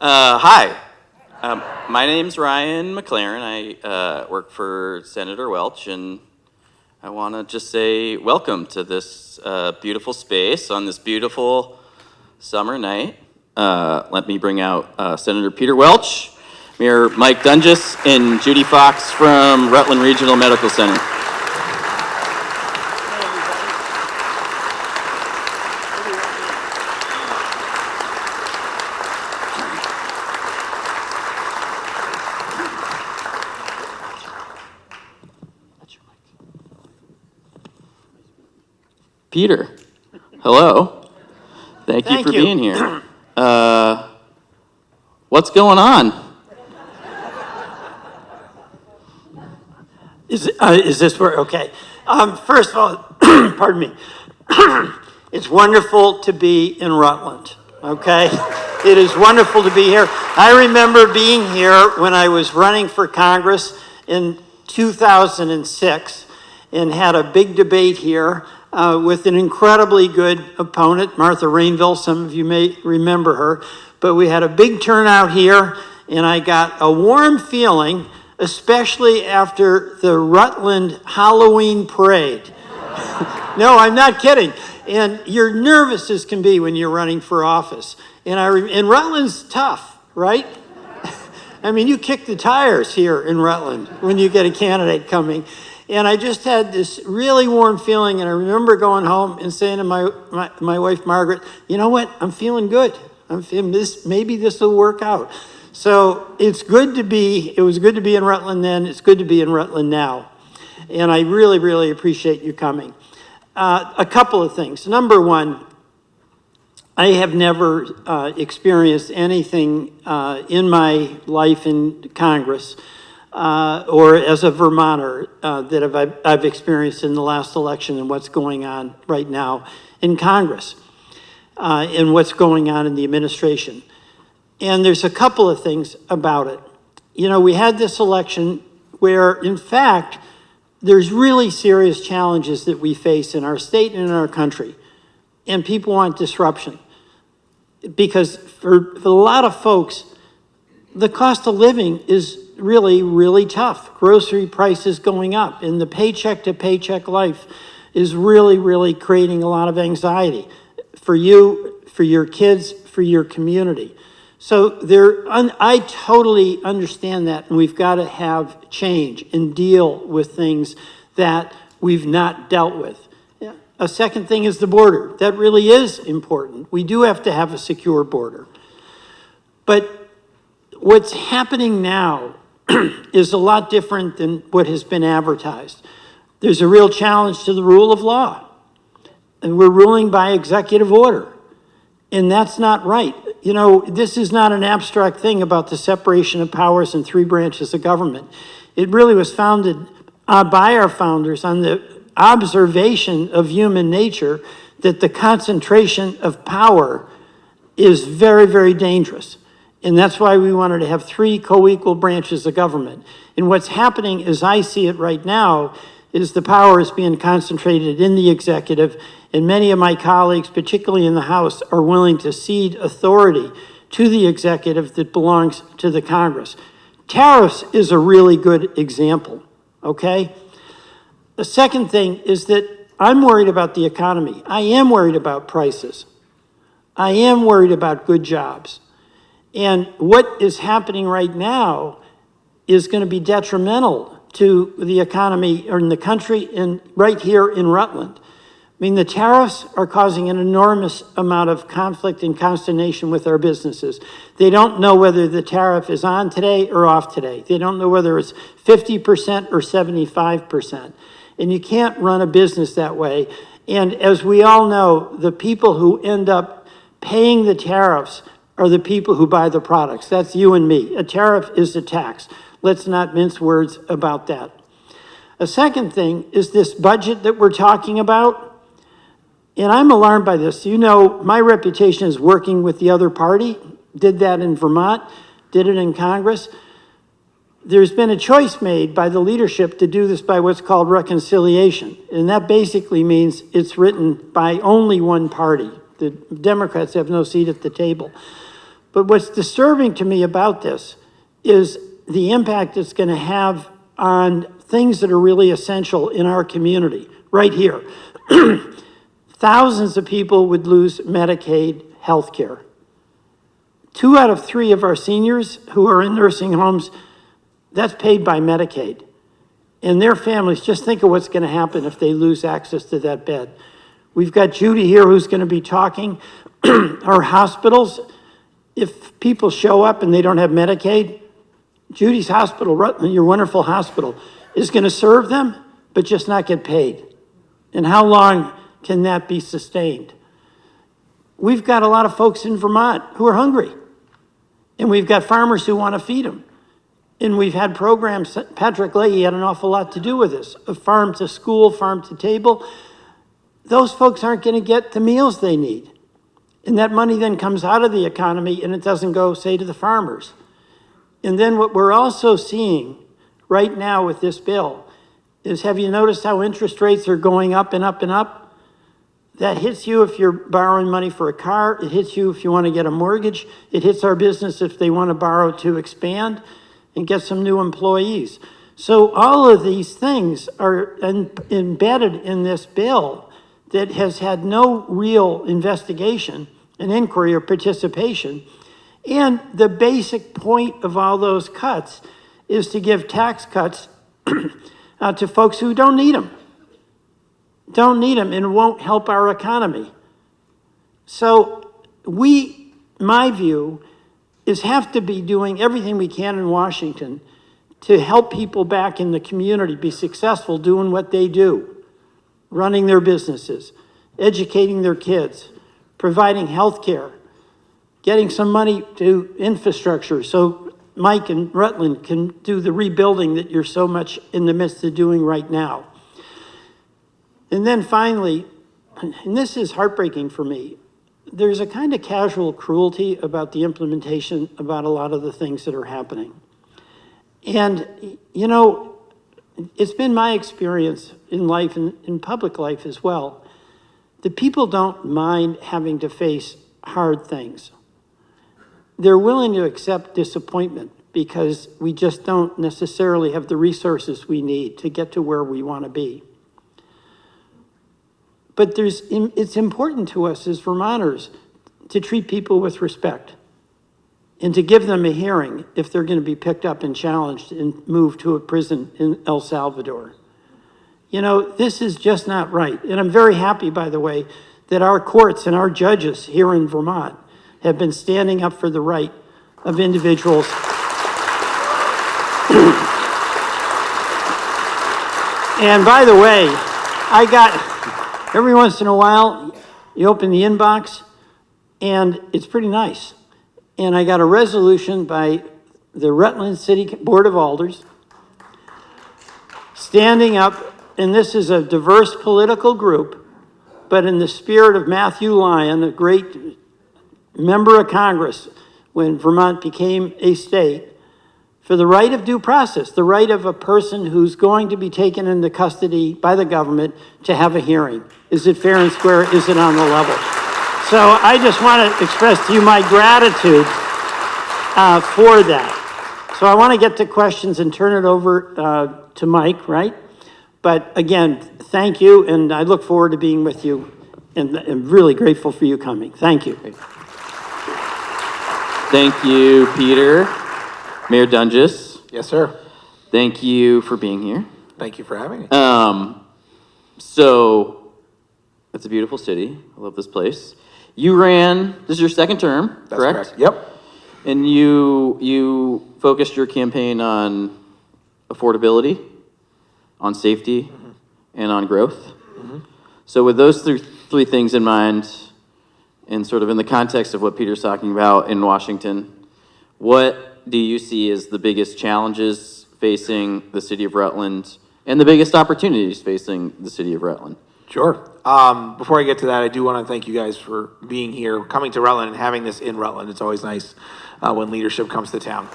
Hi, my name's Ryan McLaren. I work for Senator Welch, and I want to just say welcome to this beautiful space on this beautiful summer night. Let me bring out Senator Peter Welch, Mayor Mike Doenges, and Judi Fox from Rutland Regional Medical Center. Peter, hello. Thank you for being here. What's going on? Is this where, okay. First of all, pardon me. It's wonderful to be in Rutland, okay? It is wonderful to be here. I remember being here when I was running for Congress in 2006 and had a big debate here with an incredibly good opponent, Martha Rainville. Some of you may remember her. But we had a big turnout here, and I got a warm feeling, especially after the Rutland Halloween parade. No, I'm not kidding. And you're nervous as can be when you're running for office. And Rutland's tough, right? I mean, you kick the tires here in Rutland when you get a candidate coming. And I just had this really warm feeling, and I remember going home and saying to my wife, Margaret, you know what, I'm feeling good. I'm feeling this, maybe this will work out. So it was good to be in Rutland then, it's good to be in Rutland now. And I really, really appreciate you coming. A couple of things. Number one, I have never experienced anything in my life in Congress or as a Vermonter that I've experienced in the last election and what's going on right now in Congress and what's going on in the administration. And there's a couple of things about it. You know, we had this election where, in fact, there's really serious challenges that we face in our state and in our country. And people want disruption. Because for a lot of folks, the cost of living is really, really tough. Grocery prices going up, and the paycheck to paycheck life is really, really creating a lot of anxiety for you, for your kids, for your community. So I totally understand that, and we've got to have change and deal with things that we've not dealt with. A second thing is the border. That really is important. We do have to have a secure border. But what's happening now is a lot different than what has been advertised. There's a real challenge to the rule of law. And we're ruling by executive order. And that's not right. You know, this is not an abstract thing about the separation of powers in three branches of government. It really was founded by our founders on the observation of human nature that the concentration of power is very, very dangerous. And that's why we wanted to have three co-equal branches of government. And what's happening, as I see it right now, is the power is being concentrated in the executive, and many of my colleagues, particularly in the House, are willing to cede authority to the executive that belongs to the Congress. Tariffs is a really good example, okay? The second thing is that I'm worried about the economy. I am worried about prices. I am worried about good jobs. And what is happening right now is going to be detrimental to the economy or in the country and right here in Rutland. I mean, the tariffs are causing an enormous amount of conflict and consternation with our businesses. They don't know whether the tariff is on today or off today. They don't know whether it's 50% or 75%. And you can't run a business that way. And as we all know, the people who end up paying the tariffs are the people who buy the products. That's you and me. A tariff is a tax. Let's not mince words about that. A second thing is this budget that we're talking about. And I'm alarmed by this. You know, my reputation is working with the other party. Did that in Vermont, did it in Congress. There's been a choice made by the leadership to do this by what's called reconciliation. And that basically means it's written by only one party. The Democrats have no seat at the table. But what's disturbing to me about this is the impact it's going to have on things that are really essential in our community, right here. Thousands of people would lose Medicaid health care. 2 out of 3 of our seniors who are in nursing homes, that's paid by Medicaid. And their families, just think of what's going to happen if they lose access to that bed. We've got Judi here who's going to be talking. Our hospitals, if people show up and they don't have Medicaid, Judi's hospital, Rutland, your wonderful hospital, is going to serve them, but just not get paid. And how long can that be sustained? We've got a lot of folks in Vermont who are hungry. And we've got farmers who want to feed them. And we've had programs, Patrick Leahy had an awful lot to do with this, farm to school, farm to table. Those folks aren't going to get the meals they need. And that money then comes out of the economy and it doesn't go, say, to the farmers. And then what we're also seeing right now with this bill is, have you noticed how interest rates are going up and up and up? That hits you if you're borrowing money for a car. It hits you if you want to get a mortgage. It hits our business if they want to borrow to expand and get some new employees. So all of these things are embedded in this bill that has had no real investigation, an inquiry, or participation. And the basic point of all those cuts is to give tax cuts to folks who don't need them. Don't need them and won't help our economy. So my view is have to be doing everything we can in Washington to help people back in the community be successful doing what they do, running their businesses, educating their kids, providing health care, getting some money to infrastructure so Mike and Rutland can do the rebuilding that you're so much in the midst of doing right now. And then finally, and this is heartbreaking for me, there's a kind of casual cruelty about the implementation about a lot of the things that are happening. And, you know, it's been my experience in life and in public life as well, that people don't mind having to face hard things. They're willing to accept disappointment because we just don't necessarily have the resources we need to get to where we want to be. But it's important to us as Vermonters to treat people with respect and to give them a hearing if they're going to be picked up and challenged and moved to a prison in El Salvador. You know, this is just not right. And I'm very happy, by the way, that our courts and our judges here in Vermont have been standing up for the right of individuals. And by the way, every once in a while, you open the inbox, and it's pretty nice. And I got a resolution by the Rutland City Board of Alders standing up, and this is a diverse political group, but in the spirit of Matthew Lyon, a great member of Congress when Vermont became a state, for the right of due process, the right of a person who's going to be taken into custody by the government to have a hearing. Is it fair and square? Is it on the level? So I just want to express to you my gratitude for that. So I want to get to questions and turn it over to Mike, right? But again, thank you, and I look forward to being with you, and I'm really grateful for you coming. Thank you. Thank you, Peter. Mayor Doenges. Yes, sir. Thank you for being here. Thank you for having me. So it's a beautiful city. I love this place. This is your second term, That's correct? Yep. And you focused your campaign on affordability, on safety, and on growth. So with those three things in mind, and sort of in the context of what Peter's talking about in Washington, what do you see as the biggest challenges facing the city of Rutland and the biggest opportunities facing the city of Rutland? Sure. Before I get to that, I do want to thank you guys for being here, coming to Rutland and having this in Rutland. It's always nice when leadership comes to town.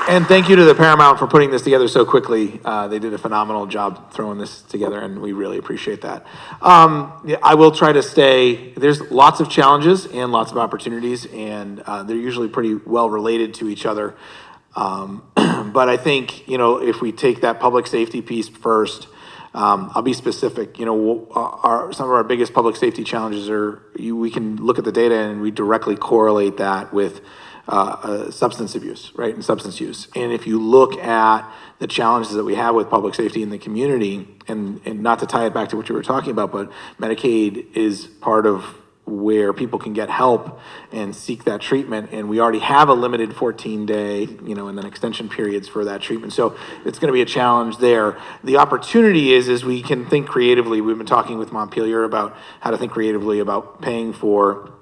And thank you to the Paramount for putting this together so quickly. They did a phenomenal job throwing this together, and we really appreciate that. Yeah, I will try to stay, there's lots of challenges and lots of opportunities, and they're usually pretty well related to each other. But I think, if we take that public safety piece first, I'll be specific. Some of our biggest public safety challenges we can look at the data and we directly correlate that with substance abuse, right, and substance use. And if you look at the challenges that we have with public safety in the community, and not to tie it back to what you were talking about, but Medicaid is part of where people can get help and seek that treatment. And we already have a limited 14-day, and then extension periods for that treatment. So it's going to be a challenge there. The opportunity is we can think creatively. We've been talking with Montpelier about how to think creatively about paying for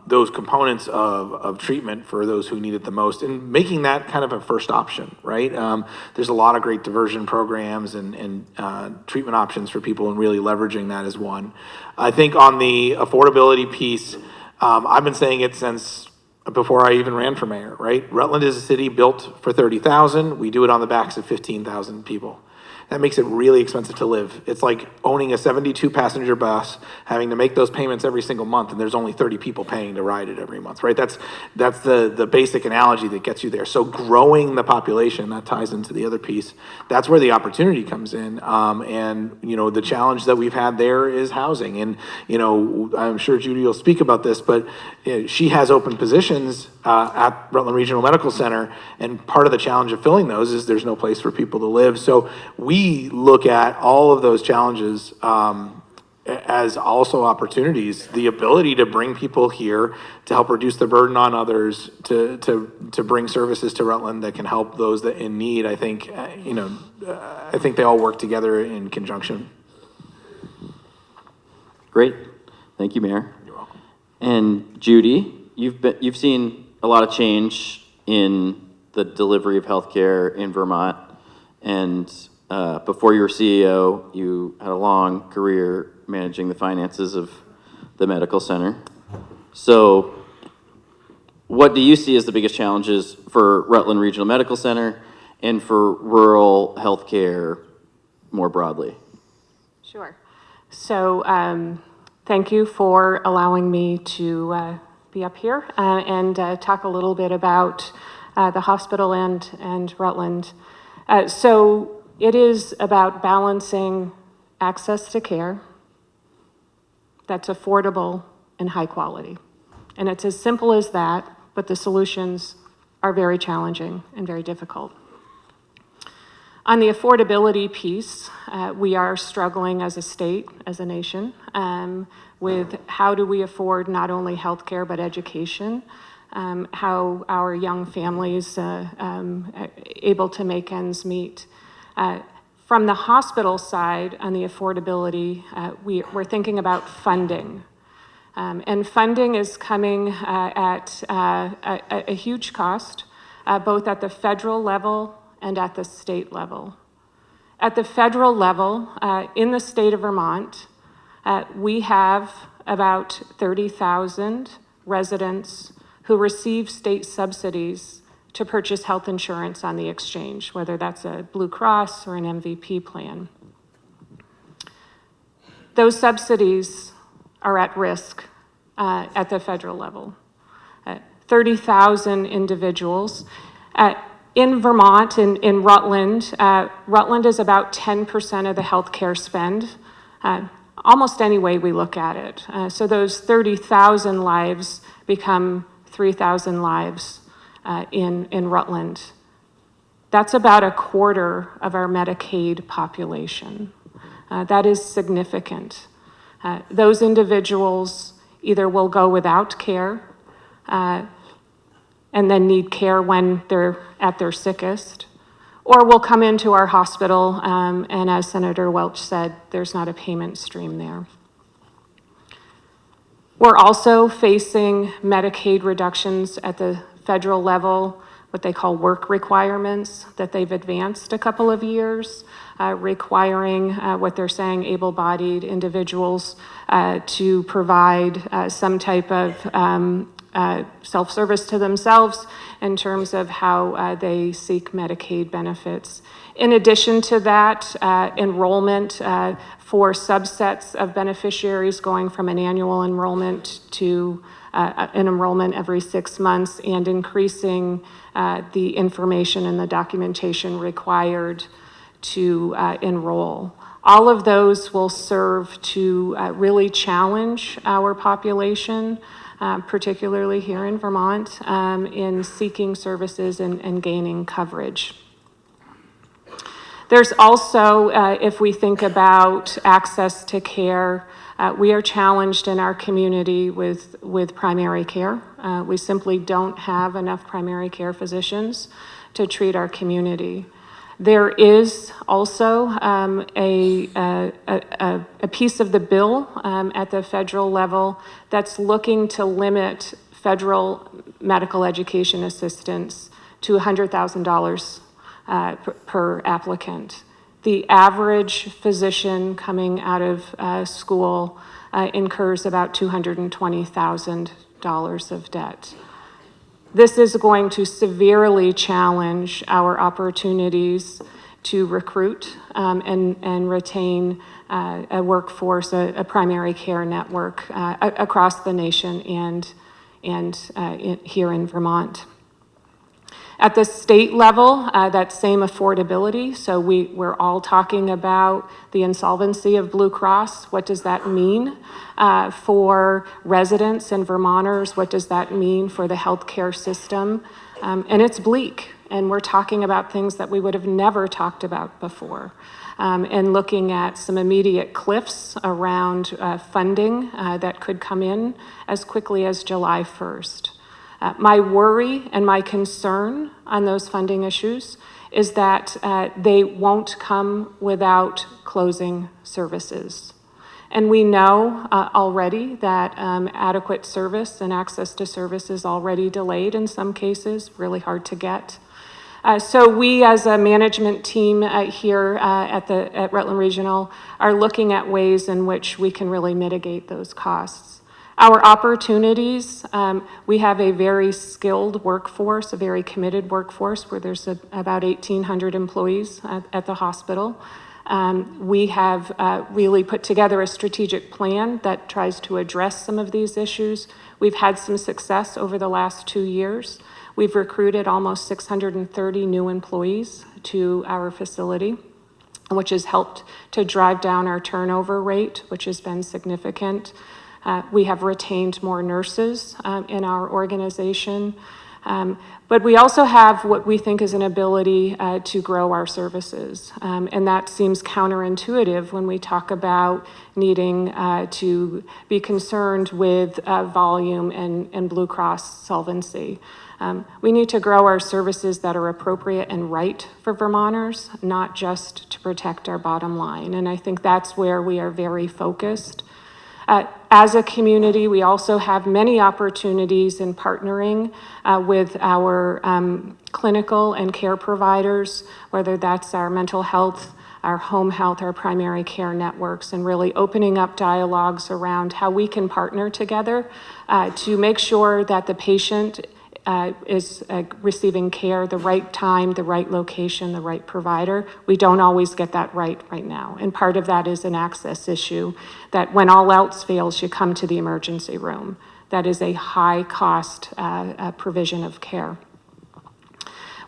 those components of treatment for those who need it the most, and making that kind of a first option, right? There's a lot of great diversion programs and treatment options for people, and really leveraging that as one. I think on the affordability piece, I've been saying it since before I even ran for mayor, right? Rutland is a city built for 30,000. We do it on the backs of 15,000 people. That makes it really expensive to live. It's like owning a 72 passenger bus, having to make those payments every single month, and there's only 30 people paying to ride it every month, right? That's the basic analogy that gets you there. So growing the population, that ties into the other piece. That's where the opportunity comes in. And the challenge that we've had there is housing. And, I'm sure Judi will speak about this, but she has open positions at Rutland Regional Medical Center, and part of the challenge of filling those is there's no place for people to live. So we look at all of those challenges as also opportunities. The ability to bring people here to help reduce the burden on others, to bring services to Rutland that can help those that in need. I think I think they all work together in conjunction. Great, thank you, Mayor. You're welcome. And Judi, you've seen a lot of change in the delivery of healthcare in Vermont, and before you were CEO, you had a long career managing the finances of the medical center. So what do you see as the biggest challenges for Rutland Regional Medical Center and for rural healthcare more broadly? Sure. So thank you for allowing me to be up here and talk a little bit about the hospital and Rutland. So it is about balancing access to care that's affordable and high quality. And it's as simple as that, but the solutions are very challenging and very difficult. On the affordability piece, we are struggling as a state, as a nation, with how do we afford not only healthcare but education, how our young families able to make ends meet. From the hospital side, on the affordability, we're thinking about funding. And funding is coming at a huge cost, both at the federal level and at the state level. At the federal level, in the state of Vermont, we have about 30,000 residents who receive state subsidies to purchase health insurance on the exchange, whether that's a Blue Cross or an MVP plan. Those subsidies are at risk at the federal level. 30,000 individuals. In Vermont, in Rutland, Rutland is about 10% of the healthcare spend, almost any way we look at it. So those 30,000 lives become 3,000 lives in Rutland. That's about a quarter of our Medicaid population. That is significant. Those individuals either will go without care and then need care when they're at their sickest, or will come into our hospital, and as Senator Welch said, there's not a payment stream there. We're also facing Medicaid reductions at the federal level, what they call work requirements that they've advanced a couple of years, requiring what they're saying able-bodied individuals to provide some type of self-service to themselves in terms of how they seek Medicaid benefits. In addition to that, enrollment for subsets of beneficiaries going from an annual enrollment to an enrollment every 6 months, and increasing the information and the documentation required to enroll. All of those will serve to really challenge our population, particularly here in Vermont, in seeking services and gaining coverage. There's also, if we think about access to care, we are challenged in our community with primary care. We simply don't have enough primary care physicians to treat our community. There is also a piece of the bill at the federal level that's looking to limit federal medical education assistance to $100,000 per applicant. The average physician coming out of school incurs about $220,000 of debt. This is going to severely challenge our opportunities to recruit and retain a workforce, a primary care network across the nation and here in Vermont. At the state level, that same affordability, so we're all talking about the insolvency of Blue Cross. What does that mean for residents and Vermonters? What does that mean for the healthcare system? And it's bleak, and we're talking about things that we would have never talked about before. And looking at some immediate cliffs around funding that could come in as quickly as July 1st. My worry and my concern on those funding issues is that they won't come without closing services. And we know already that adequate service and access to service is already delayed in some cases, really hard to get. So we as a management team here at Rutland Regional are looking at ways in which we can really mitigate those costs. Our opportunities, we have a very skilled workforce, a very committed workforce where there's about 1,800 employees at the hospital. We have really put together a strategic plan that tries to address some of these issues. We've had some success over the last 2 years. We've recruited almost 630 new employees to our facility, which has helped to drive down our turnover rate, which has been significant. We have retained more nurses in our organization, but we also have what we think is an ability to grow our services. And that seems counterintuitive when we talk about needing to be concerned with volume and Blue Cross solvency. We need to grow our services that are appropriate and right for Vermonters, not just to protect our bottom line. And I think that's where we are very focused. As a community, we also have many opportunities in partnering with our clinical and care providers, whether that's our mental health, our home health, our primary care networks, and really opening up dialogues around how we can partner together to make sure that the patient is receiving care the right time, the right location, the right provider. We don't always get that right now. And part of that is an access issue, that when all else fails, you come to the emergency room. That is a high cost provision of care.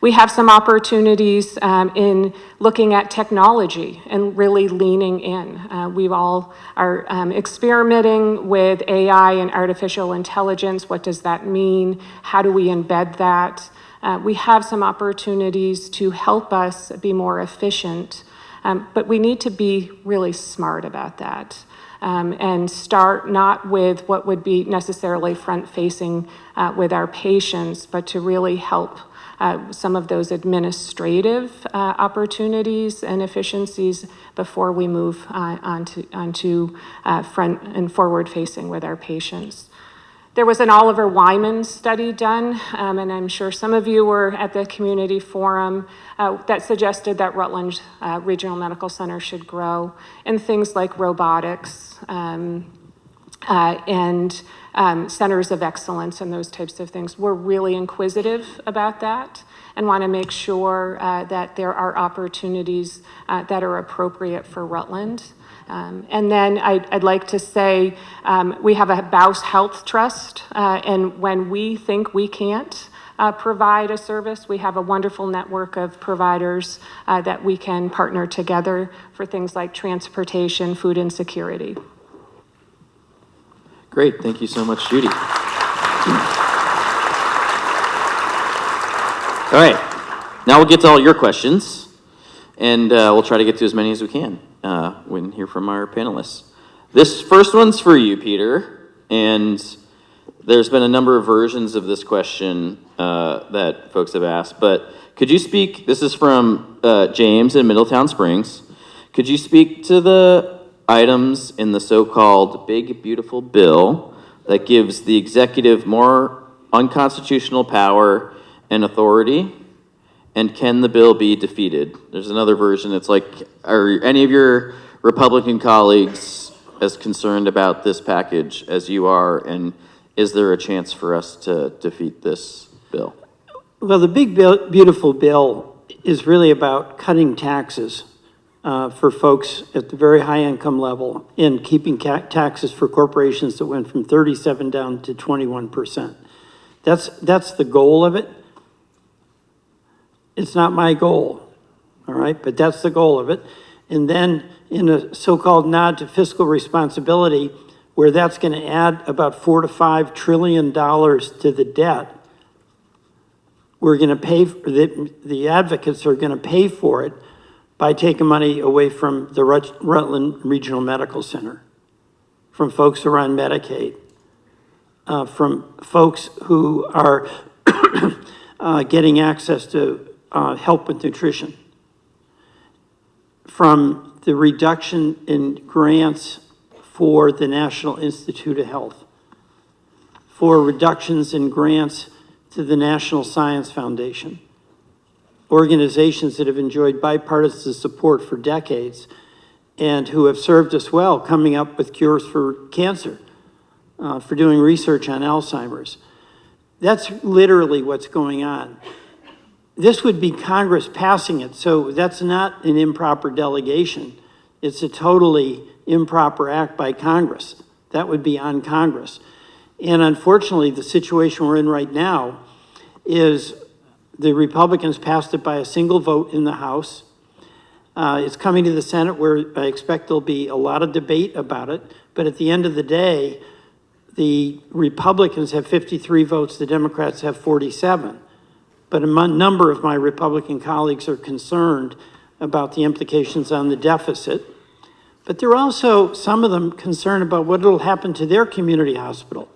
We have some opportunities in looking at technology and really leaning in. We all are experimenting with AI and artificial intelligence. What does that mean? How do we embed that? We have some opportunities to help us be more efficient, but we need to be really smart about that. And start not with what would be necessarily front-facing with our patients, but to really help some of those administrative opportunities and efficiencies before we move onto front and forward-facing with our patients. There was an Oliver Wyman study done, and I'm sure some of you were at the community forum that suggested that Rutland Regional Medical Center should grow in things like robotics, and centers of excellence and those types of things. We're really inquisitive about that and want to make sure that there are opportunities that are appropriate for Rutland. And then I'd like to say we have a Bouse Health Trust, and when we think we can't provide a service, we have a wonderful network of providers that we can partner together for things like transportation, food insecurity. Great, thank you so much, Judi. All right, now we'll get to all your questions, and we'll try to get to as many as we can when hear from our panelists. This first one's for you, Peter, and there's been a number of versions of this question that folks have asked, but could you speak, this is from James in Middletown Springs, could you speak to the items in the so-called Big Beautiful Bill that gives the executive more unconstitutional power and authority? And can the bill be defeated? There's another version. It's like, are any of your Republican colleagues as concerned about this package as you are? And is there a chance for us to defeat this bill? Well, the Big Beautiful Bill is really about cutting taxes for folks at the very high income level and keeping taxes for corporations that went from 37 down to 21%. That's the goal of it. It's not my goal, all right, but that's the goal of it. And then in a so-called nod to fiscal responsibility, where that's going to add about $4 to $5 trillion to the debt, we're going to pay for the advocates are going to pay for it by taking money away from the Rutland Regional Medical Center, from folks who are on Medicaid, from folks who are getting access to help with nutrition, from the reduction in grants for the National Institute of Health, for reductions in grants to the National Science Foundation, organizations that have enjoyed bipartisan support for decades and who have served us well coming up with cures for cancer, for doing research on Alzheimer's. That's literally what's going on. This would be Congress passing it, so that's not an improper delegation. It's a totally improper act by Congress. That would be on Congress. And unfortunately, the situation we're in right now is the Republicans passed it by a single vote in the House. It's coming to the Senate where I expect there'll be a lot of debate about it. But at the end of the day, the Republicans have 53 votes, the Democrats have 47. But a number of my Republican colleagues are concerned about the implications on the deficit. But they're also, some of them, concerned about what will happen to their community hospital,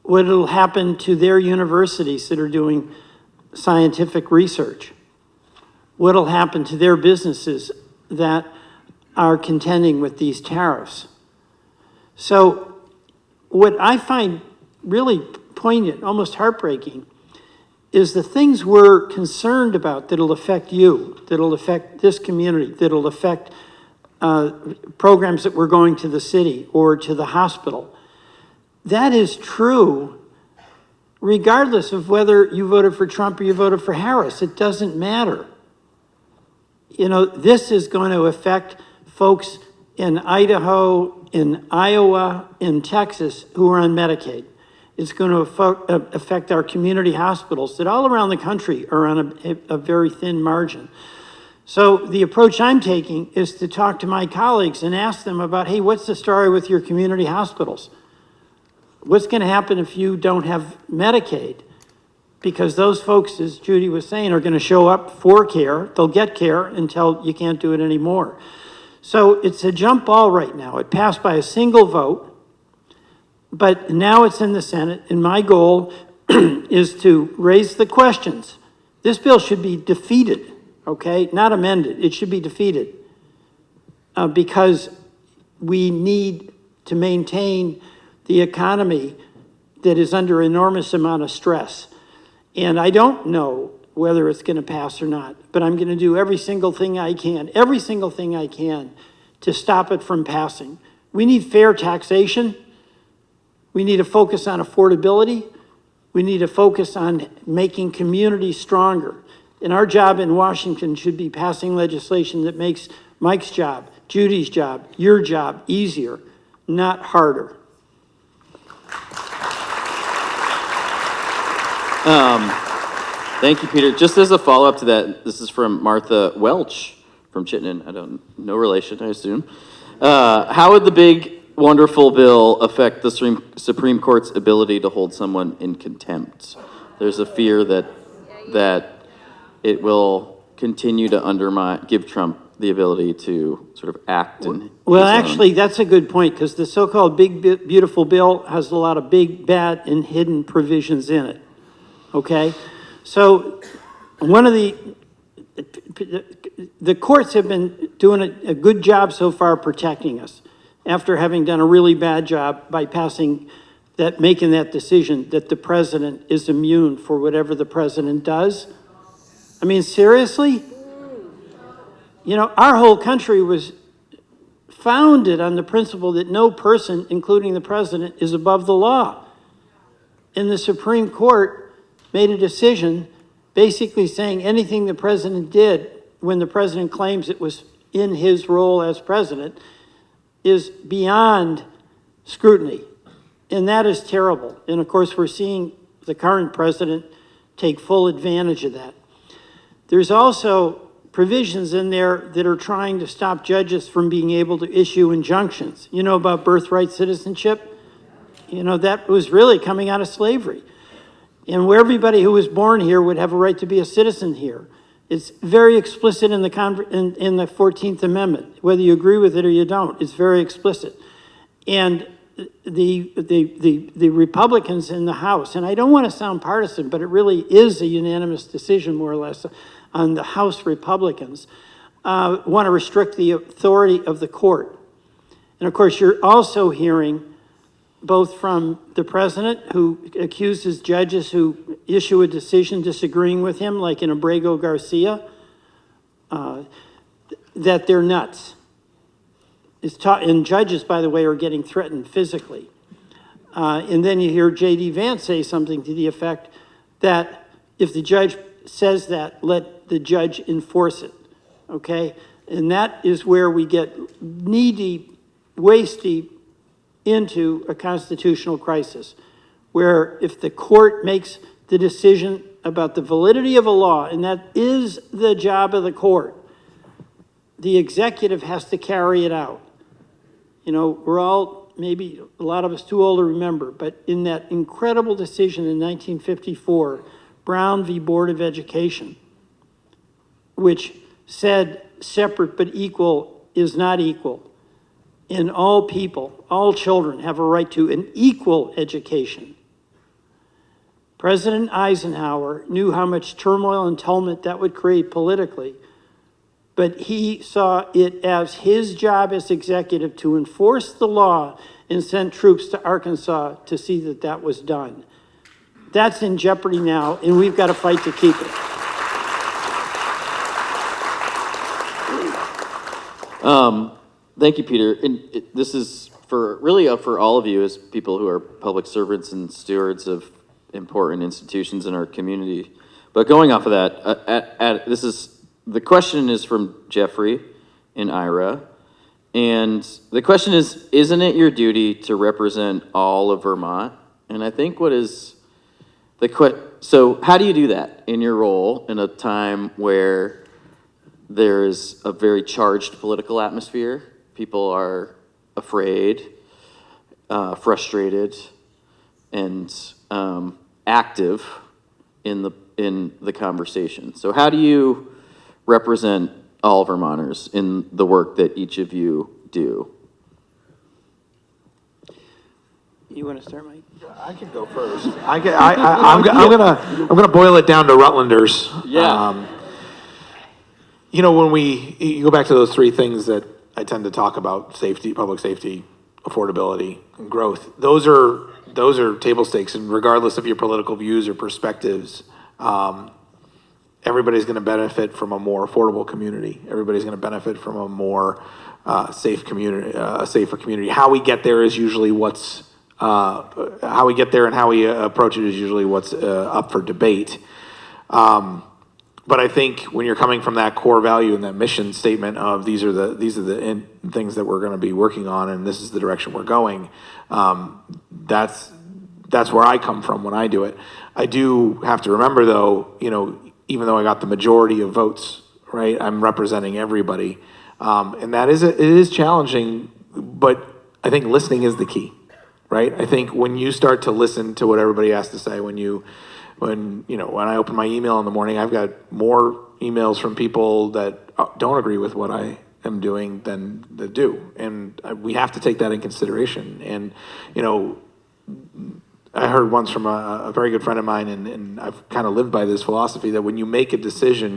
what will happen to their universities that are doing scientific research, what will happen to their businesses that are contending with these tariffs. So what I find really poignant, almost heartbreaking, is the things we're concerned about that'll affect you, that'll affect this community, that'll affect programs that we're going to the city or to the hospital. That is true regardless of whether you voted for Trump or you voted for Harris. It doesn't matter. You know, this is going to affect folks in Idaho, in Iowa, in Texas who are on Medicaid. It's going to affect our community hospitals that all around the country are on a very thin margin. So the approach I'm taking is to talk to my colleagues and ask them about, hey, what's the story with your community hospitals? What's going to happen if you don't have Medicaid? Because those folks, as Judi was saying, are going to show up for care. They'll get care until you can't do it anymore. So it's a jump ball right now. It passed by a single vote. But now it's in the Senate, and my goal is to raise the questions. This bill should be defeated, okay? Not amended. It should be defeated because we need to maintain the economy that is under enormous amount of stress. And I don't know whether it's going to pass or not, but I'm going to do every single thing I can to stop it from passing. We need fair taxation. We need to focus on affordability. We need to focus on making communities stronger. And our job in Washington should be passing legislation that makes Mike's job, Judy's job, your job easier, not harder. Thank you, Peter. Just as a follow-up to that, this is from Martha Welch from Chittenden. No relation, I assume. How would the big, wonderful bill affect the Supreme Court's ability to hold someone in contempt? There's a fear that it will continue to give Trump the ability to sort of act in Well, his own. actually, that's a good point, because the so-called big, beautiful bill has a lot of big, bad, and hidden provisions in it, okay? So one of the courts have been doing a good job so far protecting us after having done a really bad job by making that decision that the president is immune for whatever the president does. I mean, seriously? You know, our whole country was founded on the principle that no person, including the president, is above the law. And the Supreme Court made a decision basically saying anything the president did when the president claims it was in his role as president is beyond scrutiny. And that is terrible. And of course, we're seeing the current president take full advantage of that. There's also provisions in there that are trying to stop judges from being able to issue injunctions. You know about birthright citizenship? You know, that was really coming out of slavery. And where everybody who was born here would have a right to be a citizen here. It's very explicit in the 14th Amendment. Whether you agree with it or you don't, it's very explicit. And the Republicans in the House, and I don't want to sound partisan, but it really is a unanimous decision, more or less, on the House Republicans, want to restrict the authority of the court. And of course, you're also hearing both from the president, who accuses judges who issue a decision disagreeing with him, like in Abrego Garcia, that they're nuts. And judges, by the way, are getting threatened physically. And then you hear J.D. Vance say something to the effect that if the judge says that, let the judge enforce it, okay? And that is where we get knee-deep, waist-deep into a constitutional crisis, where if the court makes the decision about the validity of a law, and that is the job of the court, the executive has to carry it out. You know, we're all, maybe a lot of us too old to remember, but in that incredible decision in 1954, Brown v. Board of Education, which said separate but equal is not equal. And all people, all children have a right to an equal education. President Eisenhower knew how much turmoil and tumult that would create politically, but he saw it as his job as executive to enforce the law and send troops to Arkansas to see that that was done. That's in jeopardy now, and we've got to fight to keep it. Thank you, Peter. And this is for all of you as people who are public servants and stewards of important institutions in our community. But going off of that, the question is from Jeffrey and Ira. And the question is, isn't it your duty to represent all of Vermont? And I think so how do you do that in your role in a time where there is a very charged political atmosphere? People are afraid, frustrated, and active in the conversation. So how do you represent all Vermonters in the work that each of you do? You want to start, Mike? I can go first. I'm gonna boil it down to Rutlanders. Yeah. When you go back to those three things that I tend to talk about: safety, public safety, affordability, and growth. Those are table stakes, and regardless of your political views or perspectives, everybody's going to benefit from a more affordable community. Everybody's going to benefit from a more safe community, a safer community. How we get there is usually what's How we get there and how we approach it is usually what's up for debate. But I think when you're coming from that core value and that mission statement of these are the things that we're going to be working on, and this is the direction we're going, that's where I come from when I do it. I do have to remember, though, even though I got the majority of votes, right, I'm representing everybody, and it is challenging. But I think listening is the key, right? I think when you start to listen to what everybody has to say, when I open my email in the morning, I've got more emails from people that don't agree with what I am doing than that do, and we have to take that in consideration. And I heard once from a very good friend of mine, and I've kind of lived by this philosophy that when you make a decision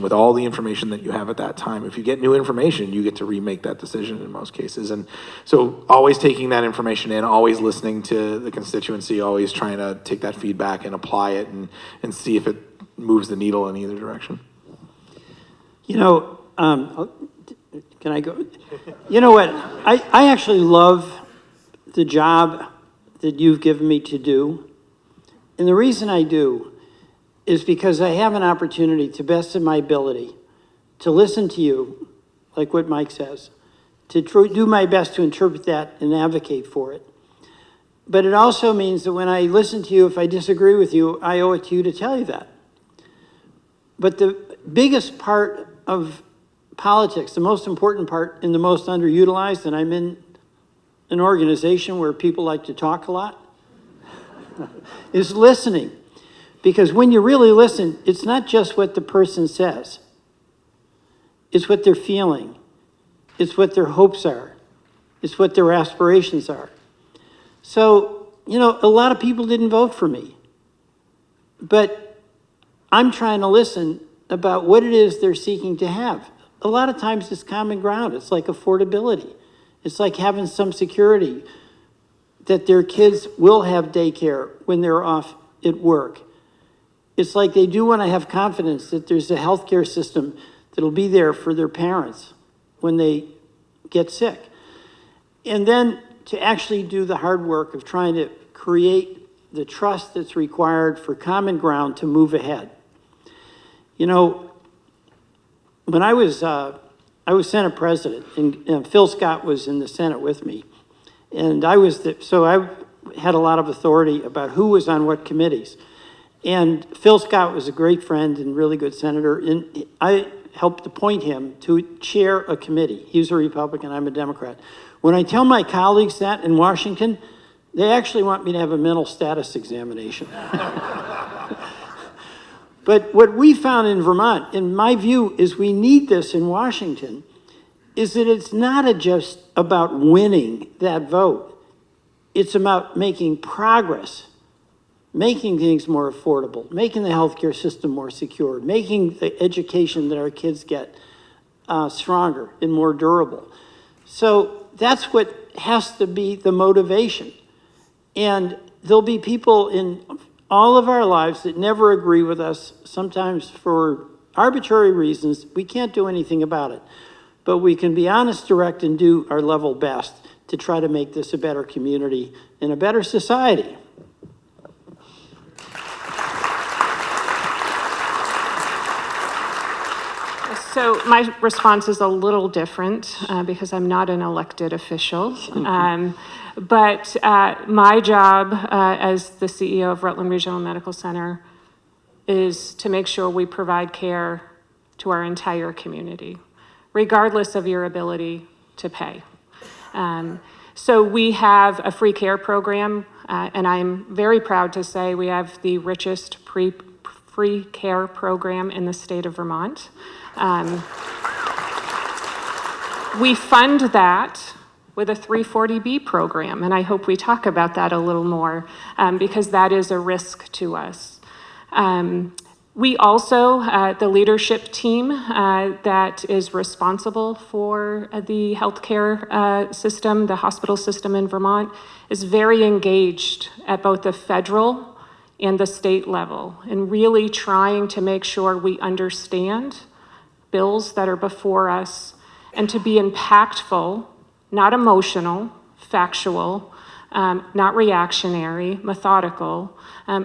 with all the information that you have at that time. If you get new information, you get to remake that decision in most cases. And so always taking that information in, always listening to the constituency, always trying to take that feedback and apply it and see if it moves the needle in either direction. Can I go? You know what? I actually love the job that you've given me to do. And the reason I do is because I have an opportunity to best of my ability to listen to you, like what Mike says, to do my best to interpret that and advocate for it. But it also means that when I listen to you, if I disagree with you, I owe it to you to tell you that. But the biggest part of politics, the most important part and the most underutilized, and I'm in an organization where people like to talk a lot, is listening. Because when you really listen, it's not just what the person says. It's what they're feeling. It's what their hopes are. It's what their aspirations are. So, a lot of people didn't vote for me. But I'm trying to listen about what it is they're seeking to have. A lot of times it's common ground. It's like affordability. It's like having some security that their kids will have daycare when they're off at work. It's like they do want to have confidence that there's a healthcare system that'll be there for their parents when they get sick. And then to actually do the hard work of trying to create the trust that's required for common ground to move ahead. When I was Senate president, and Phil Scott was in the Senate with me, and so I had a lot of authority about who was on what committees. And Phil Scott was a great friend and really good senator, and I helped appoint him to chair a committee. He's a Republican, I'm a Democrat. When I tell my colleagues that in Washington, they actually want me to have a mental status examination. But what we found in Vermont, in my view, is we need this in Washington, is that it's not just about winning that vote. It's about making progress, making things more affordable, making the healthcare system more secure, making the education that our kids get stronger and more durable. So that's what has to be the motivation. And there'll be people in all of our lives that never agree with us, sometimes for arbitrary reasons. We can't do anything about it. But we can be honest, direct, and do our level best to try to make this a better community and a better society. So my response is a little different because I'm not an elected official. But my job as the CEO of Rutland Regional Medical Center is to make sure we provide care to our entire community, regardless of your ability to pay. So we have a free care program, and I'm very proud to say we have the richest free care program in the state of Vermont. We fund that with a 340B program, and I hope we talk about that a little more because that is a risk to us. We also, the leadership team that is responsible for the healthcare system, the hospital system in Vermont, is very engaged at both the federal and the state level, and really trying to make sure we understand bills that are before us and to be impactful, not emotional, factual, not reactionary, methodical,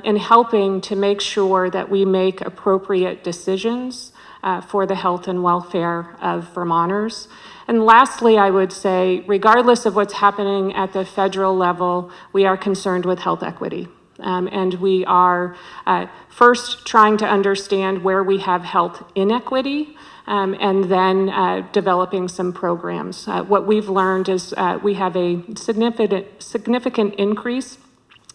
in helping to make sure that we make appropriate decisions for the health and welfare of Vermonters. And lastly, I would say, regardless of what's happening at the federal level, we are concerned with health equity. And we are first trying to understand where we have health inequity, and then developing some programs. What we've learned is we have a significant increase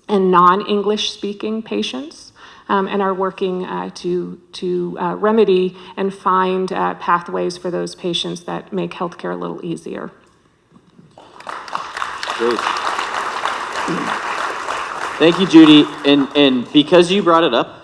in non-English speaking patients, and are working to remedy and find pathways for those patients that make healthcare a little easier. Great. Thank you, Judi. And because you brought it up,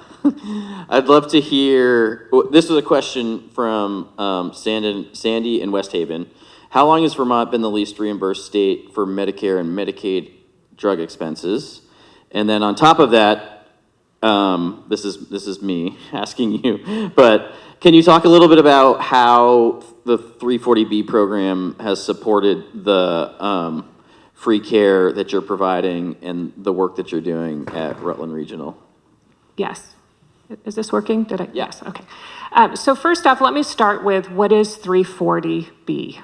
I'd love to hear, this was a question from Sandy in West Haven. How long has Vermont been the least reimbursed state for Medicare and Medicaid drug expenses? And then on top of that, this is me asking you, but can you talk a little bit about how the 340B program has supported the free care that you're providing and the work that you're doing at Rutland Regional? Yes. Is this working? Did I? Yeah. Yes, okay. So first off, let me start with what is 340B?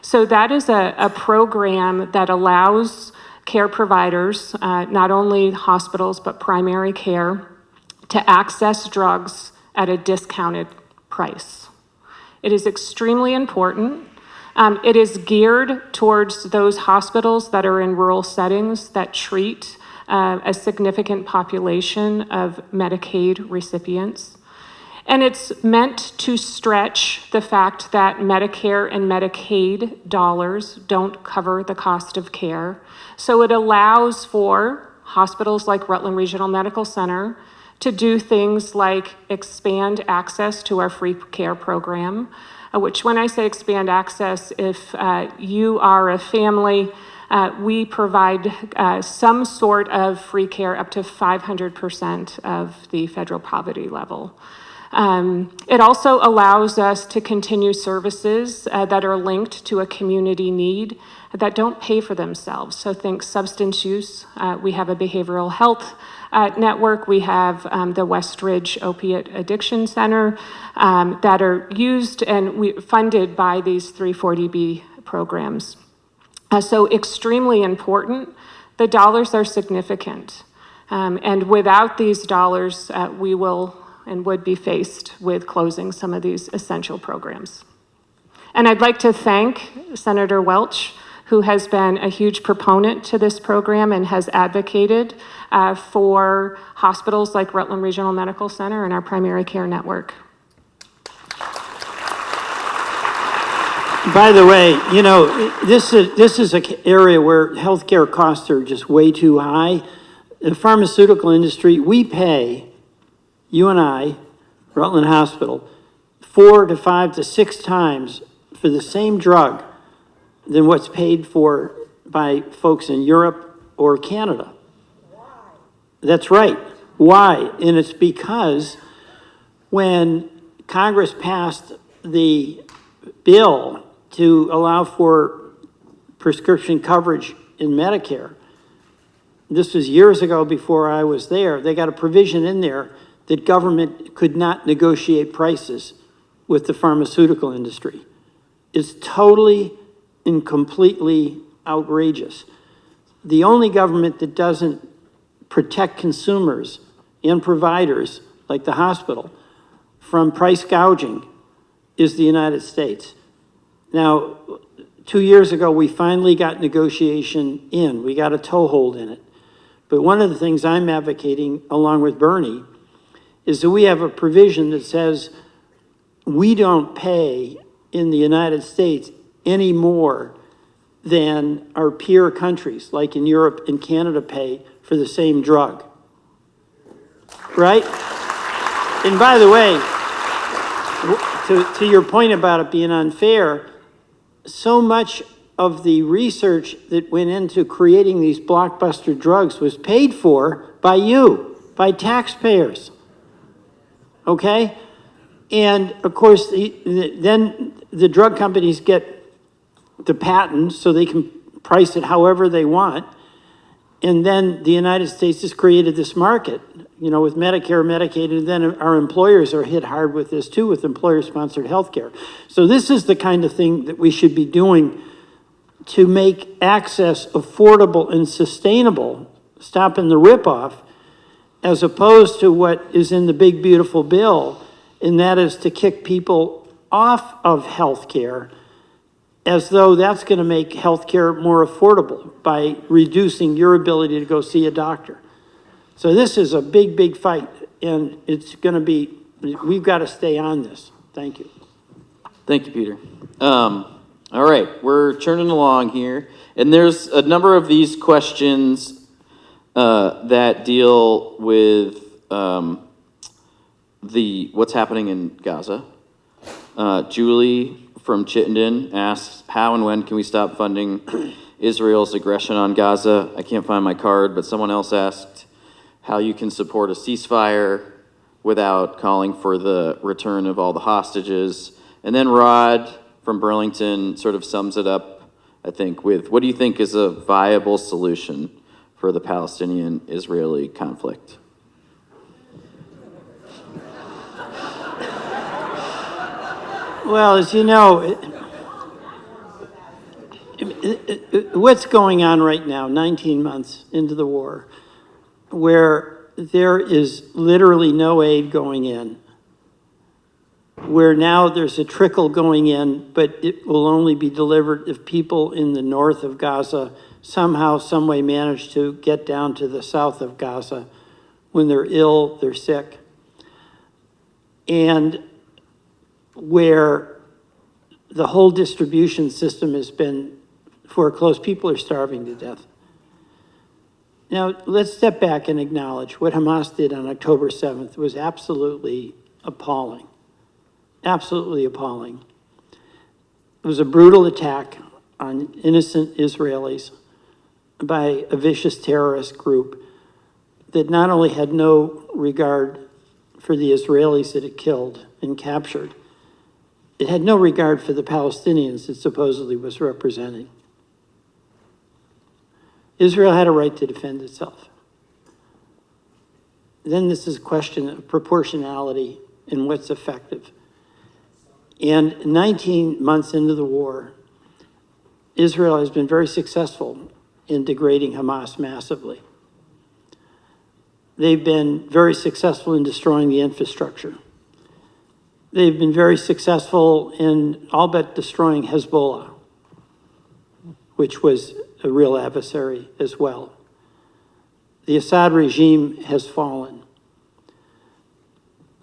So that is a program that allows care providers, not only hospitals, but primary care, to access drugs at a discounted price. It is extremely important. It is geared towards those hospitals that are in rural settings that treat a significant population of Medicaid recipients. And it's meant to stretch the fact that Medicare and Medicaid dollars don't cover the cost of care. So it allows for hospitals like Rutland Regional Medical Center to do things like expand access to our free care program, which when I say expand access, if you are a family, we provide some sort of free care up to 500% of the federal poverty level. It also allows us to continue services that are linked to a community need that don't pay for themselves. So think substance use. We have a behavioral health network. We have the Westridge Opiate Addiction Center that are used and funded by these 340B programs. So extremely important. The dollars are significant. And without these dollars, we will and would be faced with closing some of these essential programs. And I'd like to thank Senator Welch, who has been a huge proponent to this program and has advocated for hospitals like Rutland Regional Medical Center and our primary care network. By the way, you know, this is an area where healthcare costs are just way too high. The pharmaceutical industry, we pay, you and I, Rutland Hospital, 4 to 5 to 6 times for the same drug than what's paid for by folks in Europe or Canada. Why? That's right. Why? And it's because when Congress passed the bill to allow for prescription coverage in Medicare, this was years ago before I was there, they got a provision in there that government could not negotiate prices with the pharmaceutical industry. It's totally and completely outrageous. The only government that doesn't protect consumers and providers, like the hospital, from price gouging is the United States. Now, 2 years ago, we finally got negotiation in. We got a toehold in it. But one of the things I'm advocating, along with Bernie, is that we have a provision that says we don't pay in the United States any more than our peer countries, like in Europe and Canada, pay for the same drug. Right? And by the way, to your point about it being unfair, so much of the research that went into creating these blockbuster drugs was paid for by you, by taxpayers. Okay? And of course, then the drug companies get the patent so they can price it however they want. And then the United States has created this market, with Medicare, Medicaid, and then our employers are hit hard with this too, with employer-sponsored health care. So this is the kind of thing that we should be doing to make access affordable and sustainable, stopping the ripoff, as opposed to what is in the big, beautiful bill, and that is to kick people off of health care as though that's going to make health care more affordable by reducing your ability to go see a doctor. So this is a big, big fight, and it's going to be, we've got to stay on this. Thank you. Thank you, Peter. All right, we're churning along here, and there's a number of these questions that deal with what's happening in Gaza. Julie from Chittenden asks, how and when can we stop funding Israel's aggression on Gaza? I can't find my card, but someone else asked how you can support a ceasefire without calling for the return of all the hostages. And then Rod from Burlington sort of sums it up, I think, with what do you think is a viable solution for the Palestinian-Israeli conflict? Well, as you know, what's going on right now, 19 months into the war, where there is literally no aid going in, where now there's a trickle going in, but it will only be delivered if people in the north of Gaza somehow, some way manage to get down to the south of Gaza. When they're ill, they're sick. And where the whole distribution system has been foreclosed, people are starving to death. Now, let's step back and acknowledge what Hamas did on October 7th was absolutely appalling. Absolutely appalling. It was a brutal attack on innocent Israelis by a vicious terrorist group that not only had no regard for the Israelis that it killed and captured, it had no regard for the Palestinians it supposedly was representing. Israel had a right to defend itself. Then this is a question of proportionality and what's effective. And 19 months into the war, Israel has been very successful in degrading Hamas massively. They've been very successful in destroying the infrastructure. They've been very successful in all but destroying Hezbollah, which was a real adversary as well. The Assad regime has fallen.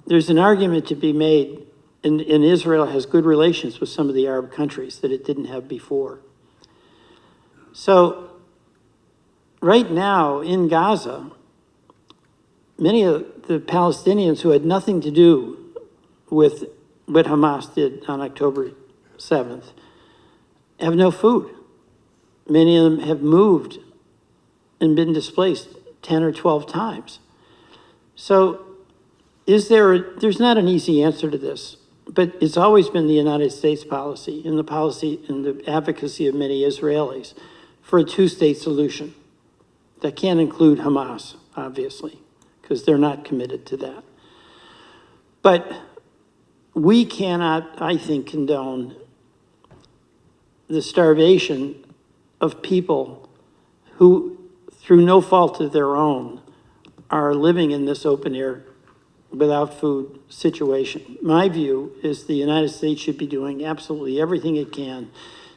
There's an argument to be made, and Israel has good relations with some of the Arab countries that it didn't have before. So right now in Gaza, many of the Palestinians who had nothing to do with what Hamas did on October 7th have no food. Many of them have moved and been displaced 10 or 12 times. So there's not an easy answer to this, but it's always been the United States policy and the policy and the advocacy of many Israelis for a two-state solution. That can't include Hamas, obviously, because they're not committed to that. But we cannot, I think, condone the starvation of people who, through no fault of their own, are living in this open air without food situation. My view is the United States should be doing absolutely everything it can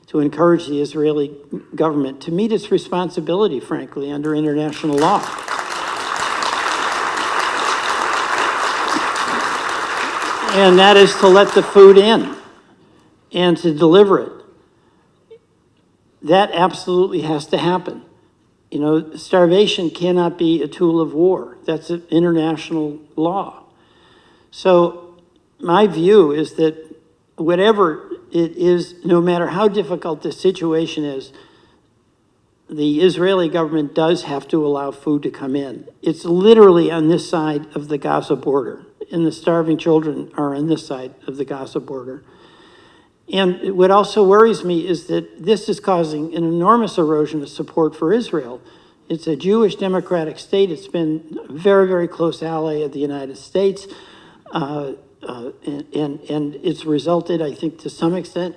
to encourage the Israeli government to meet its responsibility, frankly, under international law. And that is to let the food in and to deliver it. That absolutely has to happen. You know, starvation cannot be a tool of war. That's an international law. So my view is that whatever it is, no matter how difficult the situation is, the Israeli government does have to allow food to come in. It's literally on this side of the Gaza border, and the starving children are on this side of the Gaza border. And what also worries me is that this is causing an enormous erosion of support for Israel. It's a Jewish democratic state. It's been a very, very close ally of the United States. And it's resulted, I think, to some extent,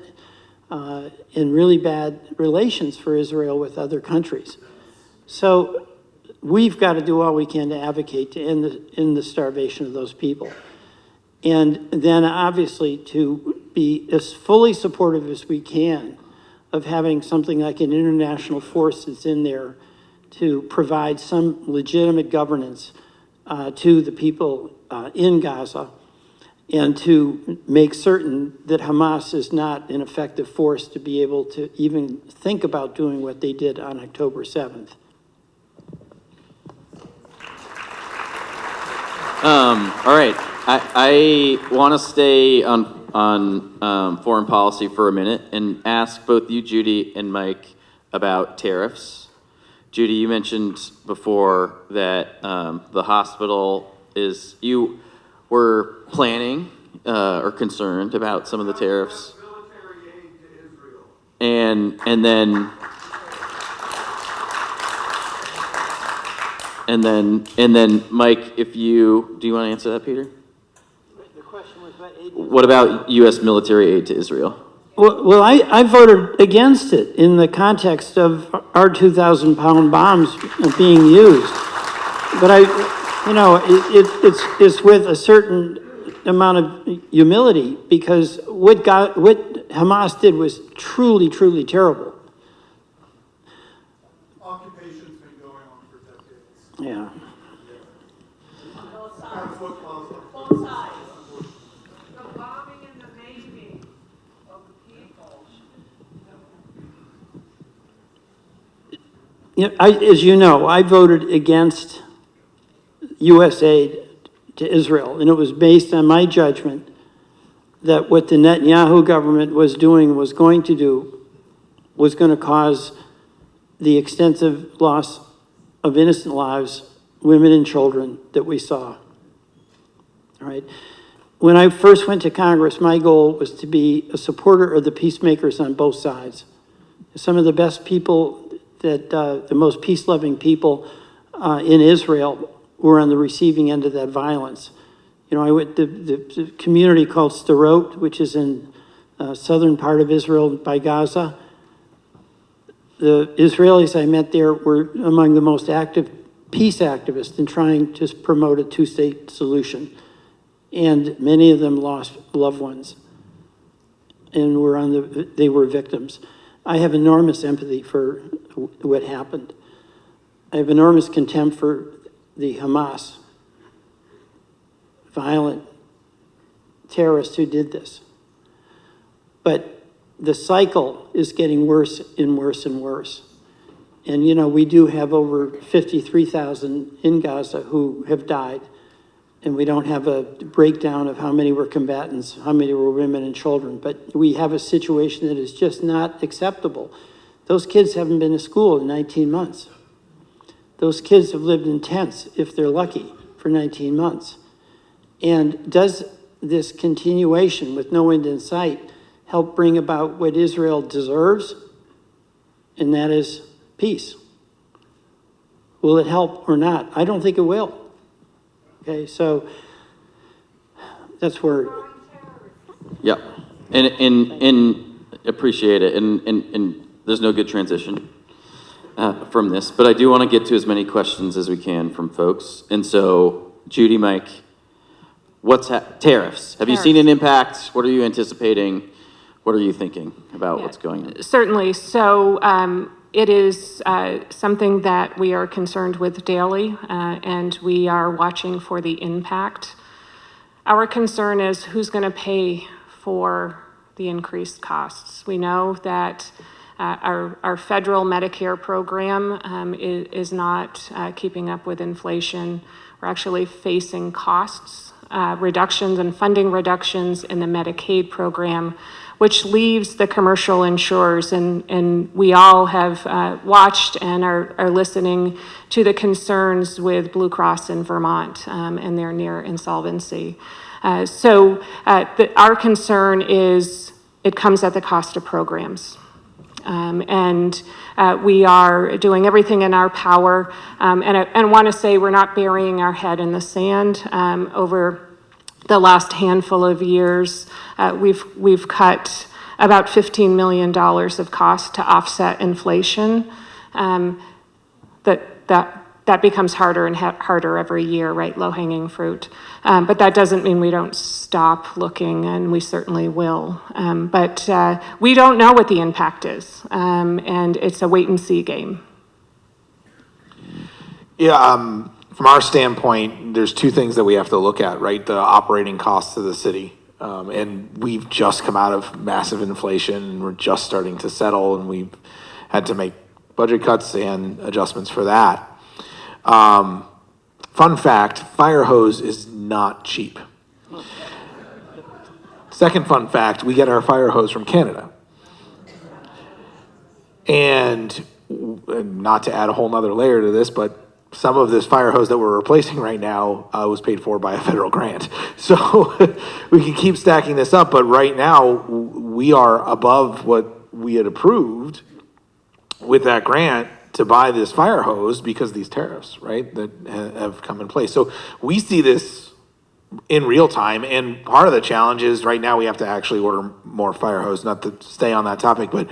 in really bad relations for Israel with other countries. So we've got to do all we can to advocate to end the starvation of those people. And then obviously to be as fully supportive as we can of having something like an international force that's in there to provide some legitimate governance to the people in Gaza, and to make certain that Hamas is not an effective force to be able to even think about doing what they did on October 7th. All right, I want to stay on foreign policy for a minute and ask both you, Judi, and Mike, about tariffs. Judi, you mentioned before that the hospital you were planning or concerned about some of the tariffs. Military aid to Israel. And then Mike, do you want to answer that, Peter? The question was about aid. What about U.S. military aid to Israel? Well, I voted against it in the context of our 2,000-pound bombs being used. But it's with a certain amount of humility, because what Hamas did was truly, truly terrible. Occupation's been going on for decades. Yeah. That's what caused it. Both sides. The bombing and the maiming of the people. As you know, I voted against U.S. aid to Israel, and it was based on my judgment that what the Netanyahu government was going to do was going to cause the extensive loss of innocent lives, women and children, that we saw. All right. When I first went to Congress, my goal was to be a supporter of the peacemakers on both sides. Some of the best people, the most peace-loving people in Israel were on the receiving end of that violence. I went to the community called Sderot, which is in southern part of Israel by Gaza. The Israelis I met there were among the most active peace activists in trying to promote a two-state solution. And many of them lost loved ones and they were victims. I have enormous empathy for what happened. I have enormous contempt for the Hamas, violent terrorists who did this. But the cycle is getting worse and worse and worse. And we do have over 53,000 in Gaza who have died. And we don't have a breakdown of how many were combatants, how many were women and children. But we have a situation that is just not acceptable. Those kids haven't been to school in 19 months. Those kids have lived in tents, if they're lucky, for 19 months. And does this continuation with no end in sight help bring about what Israel deserves? And that is peace. Will it help or not? I don't think it will. Okay, so that's where. Yeah, and appreciate it. And there's no good transition from this, but I do want to get to as many questions as we can from folks. And so, Judi, Mike, tariffs? Have you seen an impact? What are you anticipating? What are you thinking about what's going on? Certainly. So it is something that we are concerned with daily, and we are watching for the impact. Our concern is who's going to pay for the increased costs. We know that our federal Medicare program is not keeping up with inflation. We're actually facing costs reductions and funding reductions in the Medicaid program, which leaves the commercial insurers, and we all have watched and are listening to the concerns with Blue Cross in Vermont and their near insolvency. So our concern is it comes at the cost of programs. And we are doing everything in our power. And I want to say we're not burying our head in the sand. Over the last handful of years, we've cut about $15 million of cost to offset inflation. That becomes harder and harder every year, right? Low-hanging fruit. But that doesn't mean we don't stop looking, and we certainly will. But we don't know what the impact is, and it's a wait-and-see game. Yeah, from our standpoint, there's two things that we have to look at, right? The operating costs of the city. And we've just come out of massive inflation, and we're just starting to settle, and we've had to make budget cuts and adjustments for that. Fun fact, fire hose is not cheap. Second fun fact, we get our fire hose from Canada. And not to add a whole nother layer to this, but some of this fire hose that we're replacing right now was paid for by a federal grant. So we can keep stacking this up, but right now we are above what we had approved with that grant to buy this fire hose because of these tariffs, right, that have come in place. So we see this in real time, and part of the challenge is right now we have to actually order more fire hose, not to stay on that topic, but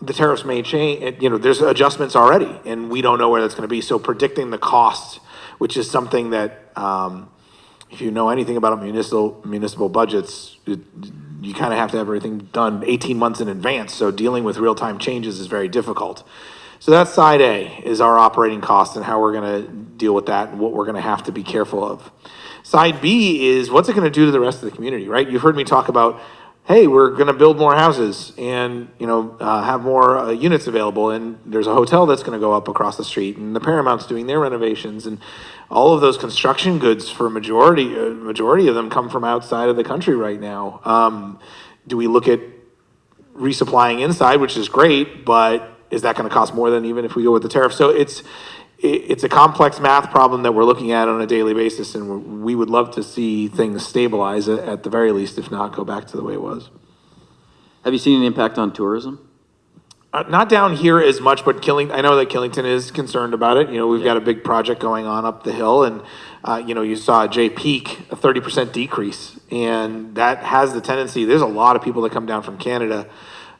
the tariffs may change. There's adjustments already, and we don't know where that's going to be. So predicting the cost, which is something that, if you know anything about municipal budgets, you kind of have to have everything done 18 months in advance. So dealing with real-time changes is very difficult. So that's side A, is our operating costs and how we're going to deal with that and what we're going to have to be careful of. Side B is what's it going to do to the rest of the community, right? You've heard me talk about, hey, we're going to build more houses and, have more units available. And there's a hotel that's going to go up across the street, and the Paramount's doing their renovations, and all of those construction goods for majority of them come from outside of the country right now. Do we look at resupplying inside, which is great, but is that going to cost more than even if we go with the tariff? So it's a complex math problem that we're looking at on a daily basis, and we would love to see things stabilize at the very least, if not go back to the way it was. Have you seen an impact on tourism? Not down here as much, but I know that Killington is concerned about it. We've got a big project going on up the hill, and you saw Jay Peak, a 30% decrease, and that has the tendency. There's a lot of people that come down from Canada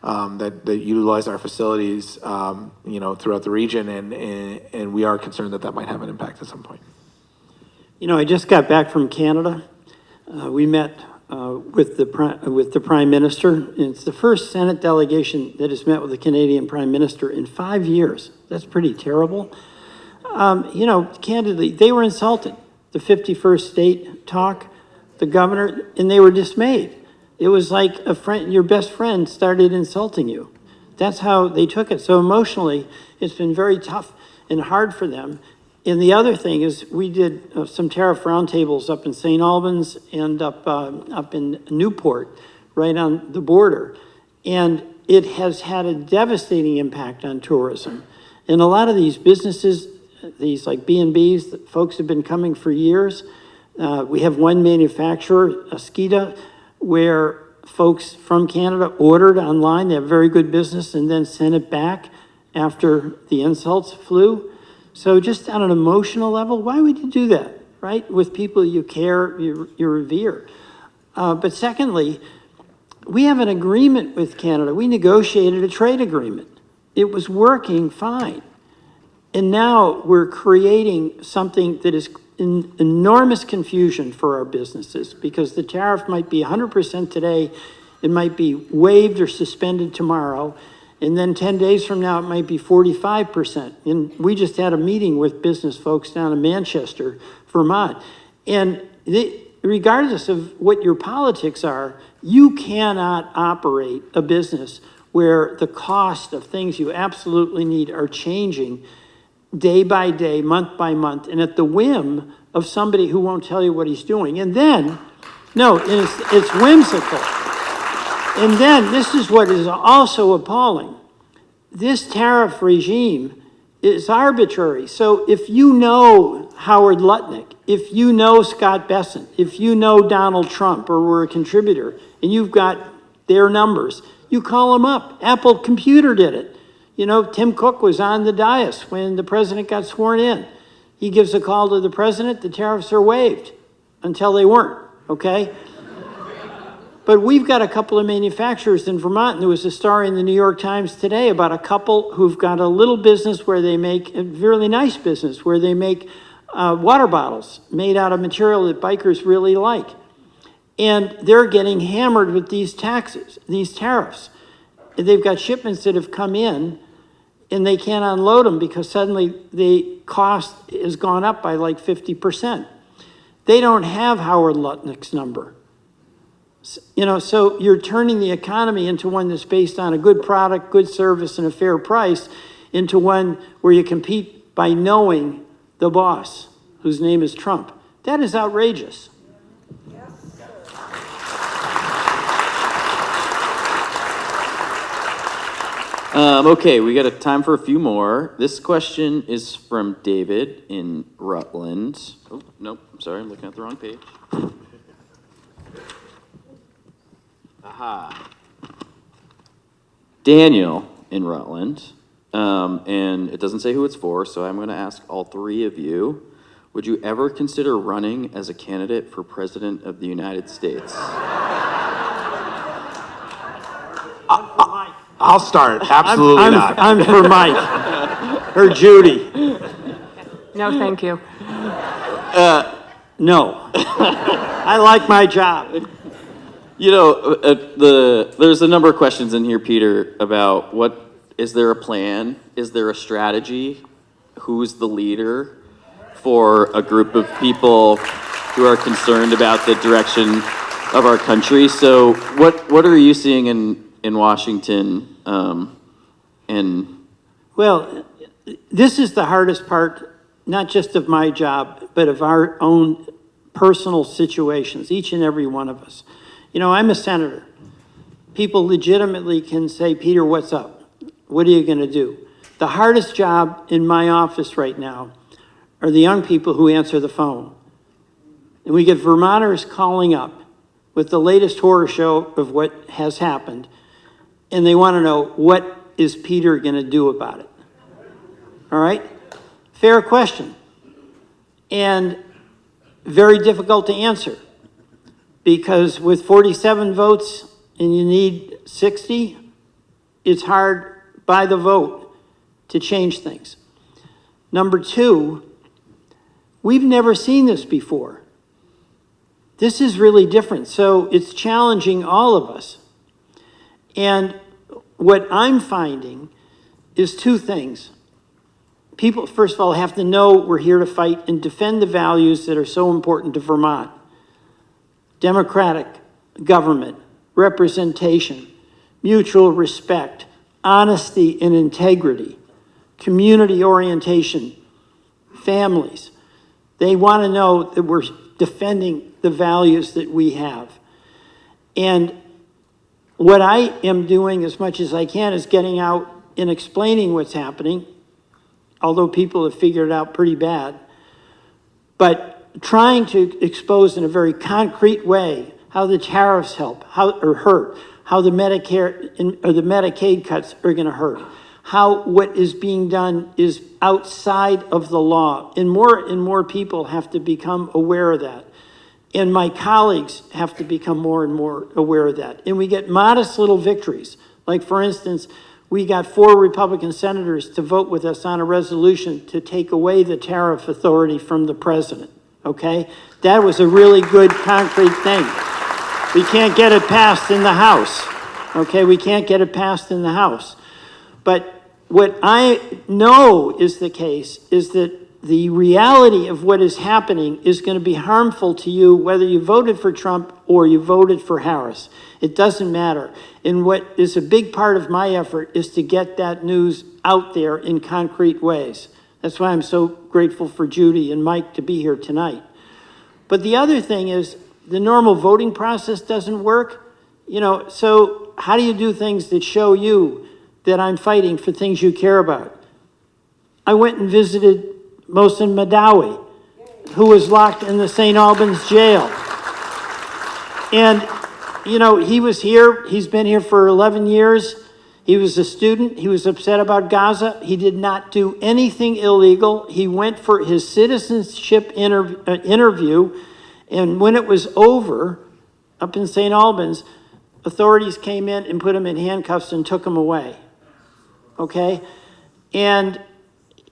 that utilize our facilities, throughout the region, and we are concerned that might have an impact at some point. I just got back from Canada. We met with the Prime Minister, and it's the first Senate delegation that has met with the Canadian Prime Minister in 5 years. That's pretty terrible. Candidly, they were insulted. The 51st state talk, the governor, and they were dismayed. It was like your best friend started insulting you. That's how they took it. So emotionally, it's been very tough and hard for them. And the other thing is we did some tariff roundtables up in St. Albans and up in Newport, right on the border. And it has had a devastating impact on tourism. And a lot of these businesses, these like B&Bs, that folks have been coming for years. We have one manufacturer, Askita, where folks from Canada ordered online. They have very good business and then sent it back after the insults flew. So just on an emotional level, why would you do that, right? With people you care, you revere. But secondly, we have an agreement with Canada. We negotiated a trade agreement. It was working fine. And now we're creating something that is enormous confusion for our businesses because the tariff might be 100% today, it might be waived or suspended tomorrow, and then 10 days from now it might be 45%. And we just had a meeting with business folks down in Manchester, Vermont, and regardless of what your politics are, you cannot operate a business where the cost of things you absolutely need are changing day by day, month by month, and at the whim of somebody who won't tell you what he's doing. And then, it's whimsical. And then, this is what is also appalling. This tariff regime is arbitrary. So if you know Howard Lutnick, if you know Scott Bessent, if you know Donald Trump or were a contributor, and you've got their numbers, You call them up. Apple Computer did it. You know, Tim Cook was on the dais when the president got sworn in. He gives a call to the president, the tariffs are waived until they weren't, okay? But we've got a couple of manufacturers in Vermont, and there was a story in the New York Times today about a couple who've got a little business where they make, a really nice business, where they make water bottles made out of material that bikers really like. And they're getting hammered with these taxes, these tariffs. They've got shipments that have come in, and they can't unload them because suddenly the cost has gone up by like 50%. They don't have Howard Lutnick's number. You know, so you're turning the economy into one that's based on a good product, good service, and a fair price, into one where you compete by knowing the boss, whose name is Trump. That is outrageous. Okay, we got a time for a few more. This question is from David in Rutland. Oh, nope, I'm sorry, I'm looking at the wrong page. Aha. Daniel in Rutland, and it doesn't say who it's for, so I'm going to ask all three of you. Would you ever consider running as a candidate for President of the United States? I'll start. Absolutely not. I'm for Mike or Judi. No, thank you. No. I like my job. You know, there's a number of questions in here, Peter, about is there a plan? Is there a strategy? Who's the leader for a group of people who are concerned about the direction of our country? So what are you seeing in Washington? Well, this is the hardest part, not just of my job, but of our own personal situations, each and every one of us. You know, I'm a senator. People legitimately can say, Peter, what's up? What are you going to do? The hardest job in my office right now are the young people who answer the phone. And we get Vermonters calling up with the latest horror show of what has happened, and they want to know, what is Peter going to do about it? All right? Fair question. And very difficult to answer, because with 47 votes and you need 60, it's hard by the vote to change things. Number two, we've never seen this before. This is really different, so it's challenging all of us. And what I'm finding is two things. People, first of all, have to know we're here to fight and defend the values that are so important to Vermont. Democratic government, representation, mutual respect, honesty and integrity, community orientation, families. They want to know that we're defending the values that we have. And what I am doing as much as I can is getting out and explaining what's happening, although people have figured it out pretty bad, but trying to expose in a very concrete way how the tariffs help, hurt, how the Medicare or the Medicaid cuts are going to hurt, how what is being done is outside of the law, and more people have to become aware of that. And my colleagues have to become more and more aware of that. And we get modest little victories. Like, for instance, we got 4 Republican senators to vote with us on a resolution to take away the tariff authority from the president, okay? That was a really good, concrete thing. We can't get it passed in the House, okay? We can't get it passed in the House. But what I know is the case is that the reality of what is happening is going to be harmful to you whether you voted for Trump or you voted for Harris. It doesn't matter. And what is a big part of my effort is to get that news out there in concrete ways. That's why I'm so grateful for Judi and Mike to be here tonight. But the other thing is the normal voting process doesn't work. You know, so how do you do things that show you that I'm fighting for things you care about? I went and visited Mohsen Madawi, who was locked in the St. Albans jail. And you know, he was here, he's been here for 11 years. He was a student, he was upset about Gaza. He did not do anything illegal. He went for his citizenship interview, and when it was over, up in St. Albans, authorities came in and put him in handcuffs and took him away, okay? And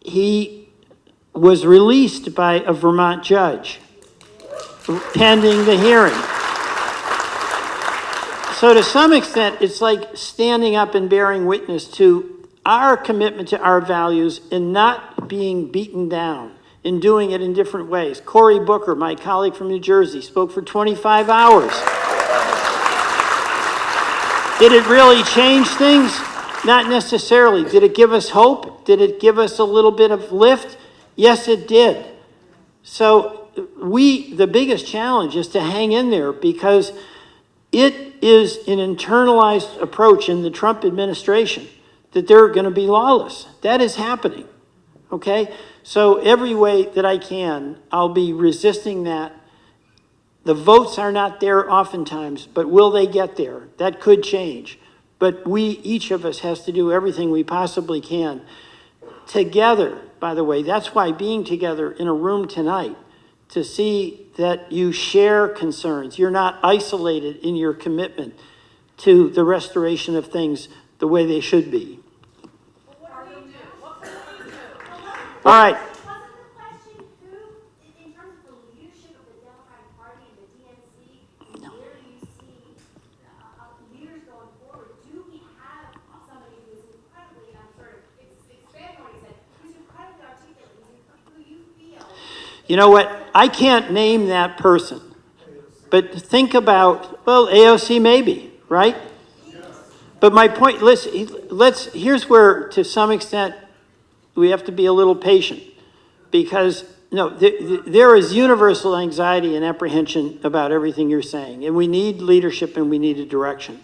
he was released by a Vermont judge pending the hearing. So to some extent, it's like standing up and bearing witness to our commitment to our values and not being beaten down and doing it in different ways. Cory Booker, my colleague from New Jersey, spoke for 25 hours. Did it really change things? Not necessarily. Did it give us hope? Did it give us a little bit of lift? Yes, it did. So the biggest challenge is to hang in there, because it is an internalized approach in the Trump administration that they're going to be lawless. That is happening, okay? So every way that I can, I'll be resisting that. The votes are not there oftentimes, but will they get there? That could change. But each of us has to do everything we possibly can. Together, by the way, that's why being together in a room tonight, to see that you share concerns. You're not isolated in your commitment to the restoration of things the way they should be. All right. Wasn't the question who, in terms of the leadership of the Democratic Party and the DNC, where do you see leaders going forward? Do we have somebody who is incredibly, I'm sort of expanding what he said, who's incredibly articulate, who you feel? You know what? I can't name that person. But think about, well, AOC maybe, right? But my point, here's where, to some extent, we have to be a little patient, because there is universal anxiety and apprehension about everything you're saying, and we need leadership and we need a direction.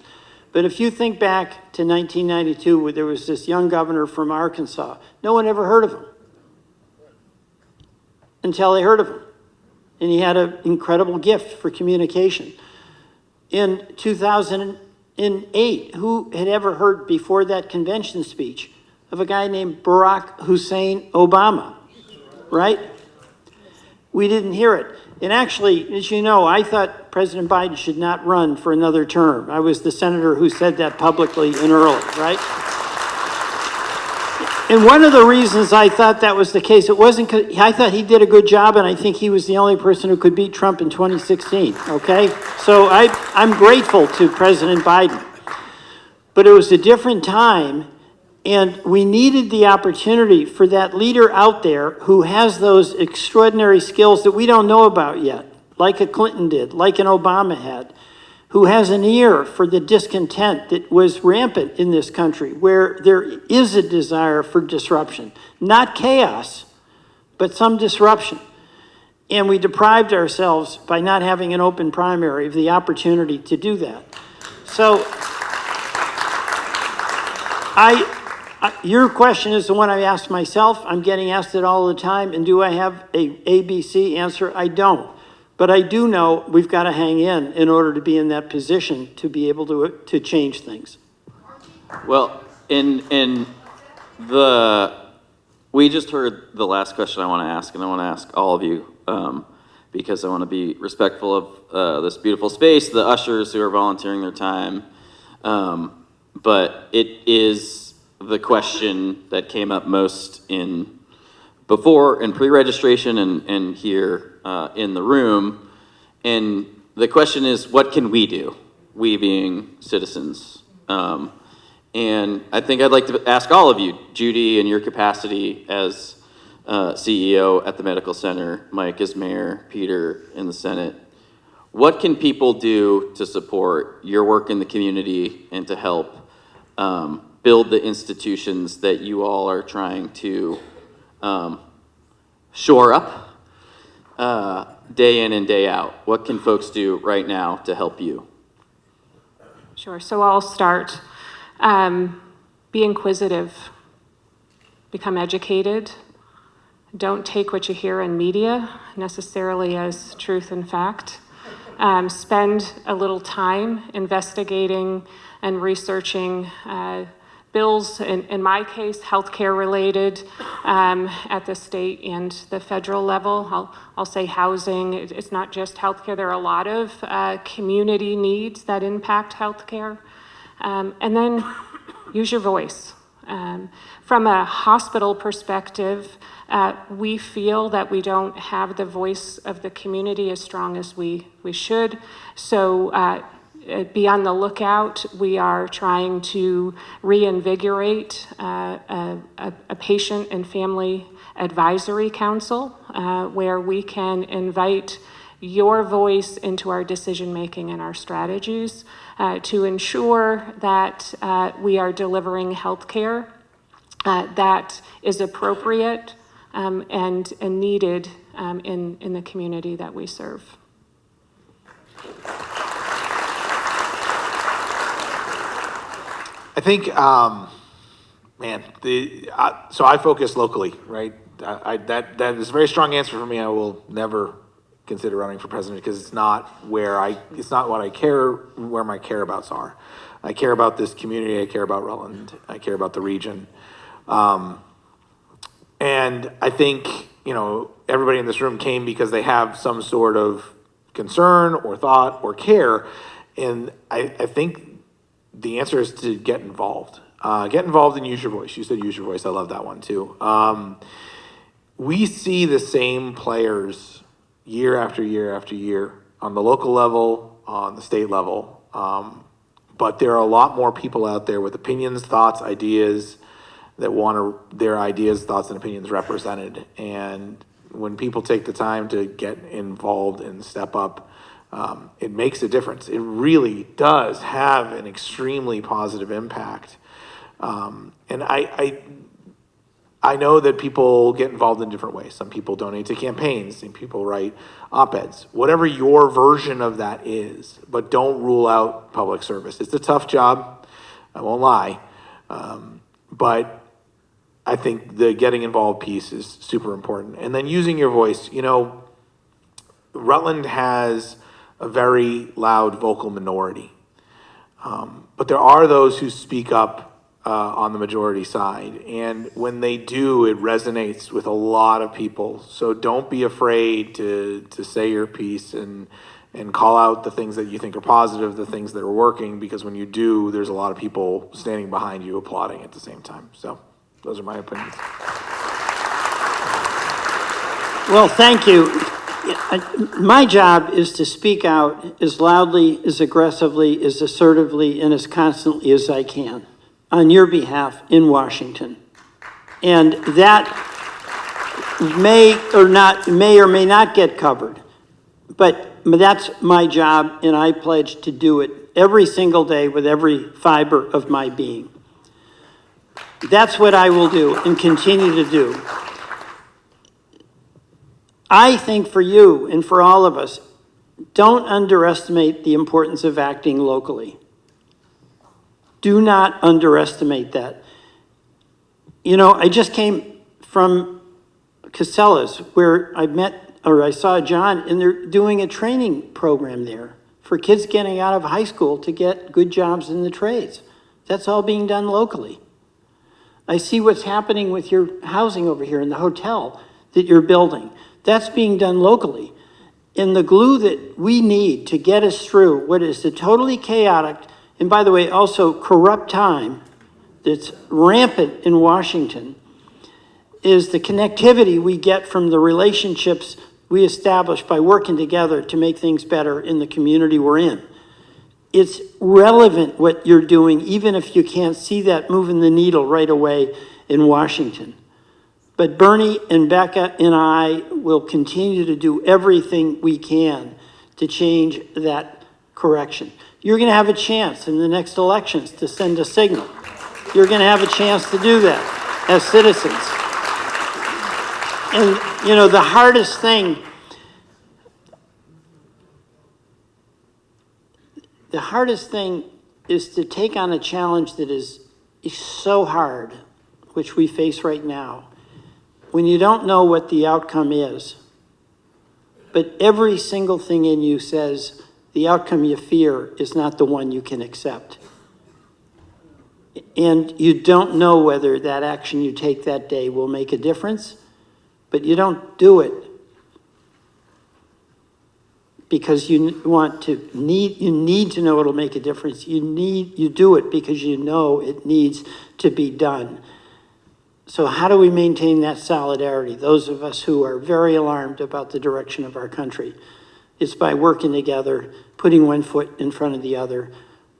But if you think back to 1992, where there was this young governor from Arkansas, no one ever heard of him until they heard of him. And he had an incredible gift for communication. In 2008, who had ever heard before that convention speech of a guy named Barack Hussein Obama, right? We didn't hear it. And actually, as you know, I thought President Biden should not run for another term. I was the senator who said that publicly and early, right? And one of the reasons I thought that was the case, it wasn't because I thought he did a good job, and I think he was the only person who could beat Trump in 2016, okay? So I'm grateful to President Biden. But it was a different time, and we needed the opportunity for that leader out there who has those extraordinary skills that we don't know about yet, like a Clinton did, like an Obama had, who has an ear for the discontent that was rampant in this country, where there is a desire for disruption, not chaos, but some disruption. And we deprived ourselves, by not having an open primary, of the opportunity to do that. So your question is the one I asked myself. I'm getting asked it all the time. And do I have a ABC answer? I don't. But I do know we've got to hang in order to be in that position to be able to change things. Well, we just heard the last question I want to ask, and I want to ask all of you, because I want to be respectful of this beautiful space, the ushers who are volunteering their time. But it is the question that came up most before in pre-registration and here in the room. And the question is, what can we do? We being citizens. And I think I'd like to ask all of you, Judi, in your capacity as CEO at the Medical Center, Mike as mayor, Peter in the Senate, what can people do to support your work in the community and to help build the institutions that you all are trying to shore up day in and day out? What can folks do right now to help you? Sure, so I'll start. Be inquisitive, become educated. Don't take what you hear in media necessarily as truth and fact. spend a little time investigating and researching bills, in my case, healthcare related, at the state and the federal level. I'll say housing. It's not just healthcare. There are a lot of community needs that impact healthcare. And then use your voice. From a hospital perspective, we feel that we don't have the voice of the community as strong as we should. So be on the lookout. We are trying to reinvigorate a patient and family advisory council where we can invite your voice into our decision-making and our strategies to ensure that we are delivering health care that is appropriate and needed in the community that we serve. I think, man, so I focus locally, right? That is a very strong answer for me. I will never consider running for president because it's not where where my care abouts are. I care about this community. I care about Rutland. I care about the region. And I think, everybody in this room came because they have some sort of concern or thought or care. And I think the answer is to get involved. Get involved and use your voice. You said use your voice. I love that one too. We see the same players year after year after year on the local level, on the state level. But there are a lot more people out there with opinions, thoughts, ideas that want their ideas, thoughts, and opinions represented. And when people take the time to get involved and step up, it makes a difference. It really does have an extremely positive impact. And I know that people get involved in different ways. Some people donate to campaigns, some people write op-eds, whatever your version of that is, but don't rule out public service. It's a tough job, I won't lie, but I think the getting involved piece is super important. And then using your voice. Rutland has a very loud vocal minority, but there are those who speak up on the majority side, and when they do, it resonates with a lot of people. So don't be afraid to say your piece and call out the things that you think are positive, the things that are working, because when you do, there's a lot of people standing behind you applauding at the same time. So those are my opinions. Well, thank you. My job is to speak out as loudly, as aggressively, as assertively, and as constantly as I can on your behalf in Washington. And that may or may not get covered, but that's my job, and I pledge to do it every single day with every fiber of my being. That's what I will do and continue to do. I think for you and for all of us, don't underestimate the importance of acting locally. Do not underestimate that. I just came from Casella's where I saw John, and they're doing a training program there for kids getting out of high school to get good jobs in the trades. That's all being done locally. I see what's happening with your housing over here in the hotel that you're building. That's being done locally. And the glue that we need to get us through what is the totally chaotic, and by the way, also corrupt time that's rampant in Washington, is the connectivity we get from the relationships we establish by working together to make things better in the community we're in. It's relevant what you're doing, even if you can't see that moving the needle right away in Washington. But Bernie and Becca and I will continue to do everything we can to change that correction. You're going to have a chance in the next elections to send a signal. You're going to have a chance to do that as citizens. And, the hardest thing is to take on a challenge that is so hard, which we face right now, when you don't know what the outcome is. But every single thing in you says, the outcome you fear is not the one you can accept. And you don't know whether that action you take that day will make a difference, but you don't do it because you need to know it'll make a difference. You do it because you know it needs to be done. So how do we maintain that solidarity? Those of us who are very alarmed about the direction of our country, it's by working together, putting one foot in front of the other,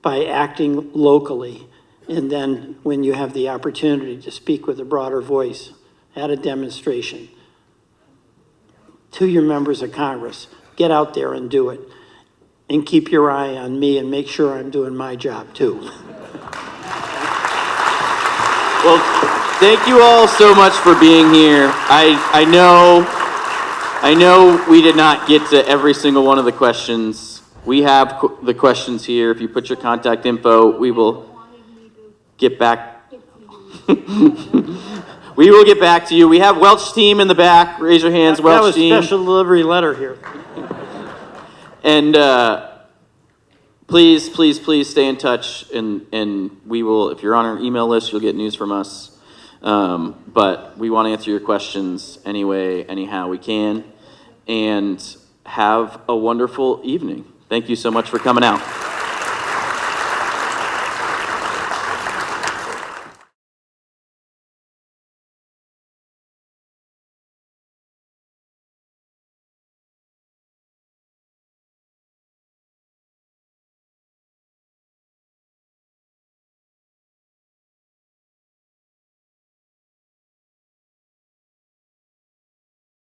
by acting locally. And then when you have the opportunity to speak with a broader voice at a demonstration, to your members of Congress, get out there and do it. And keep your eye on me and make sure I'm doing my job too. Well, thank you all so much for being here. I know we did not get to every single one of the questions. We have the questions here. If you put your contact info, we will get back. We will get back to you. We have Welch team in the back. Raise your hands, Welch team. That was special delivery letter here. And please stay in touch, and we will, if you're on our email list, you'll get news from us. But we want to answer your questions anyhow we can. And have a wonderful evening. Thank you so much for coming out.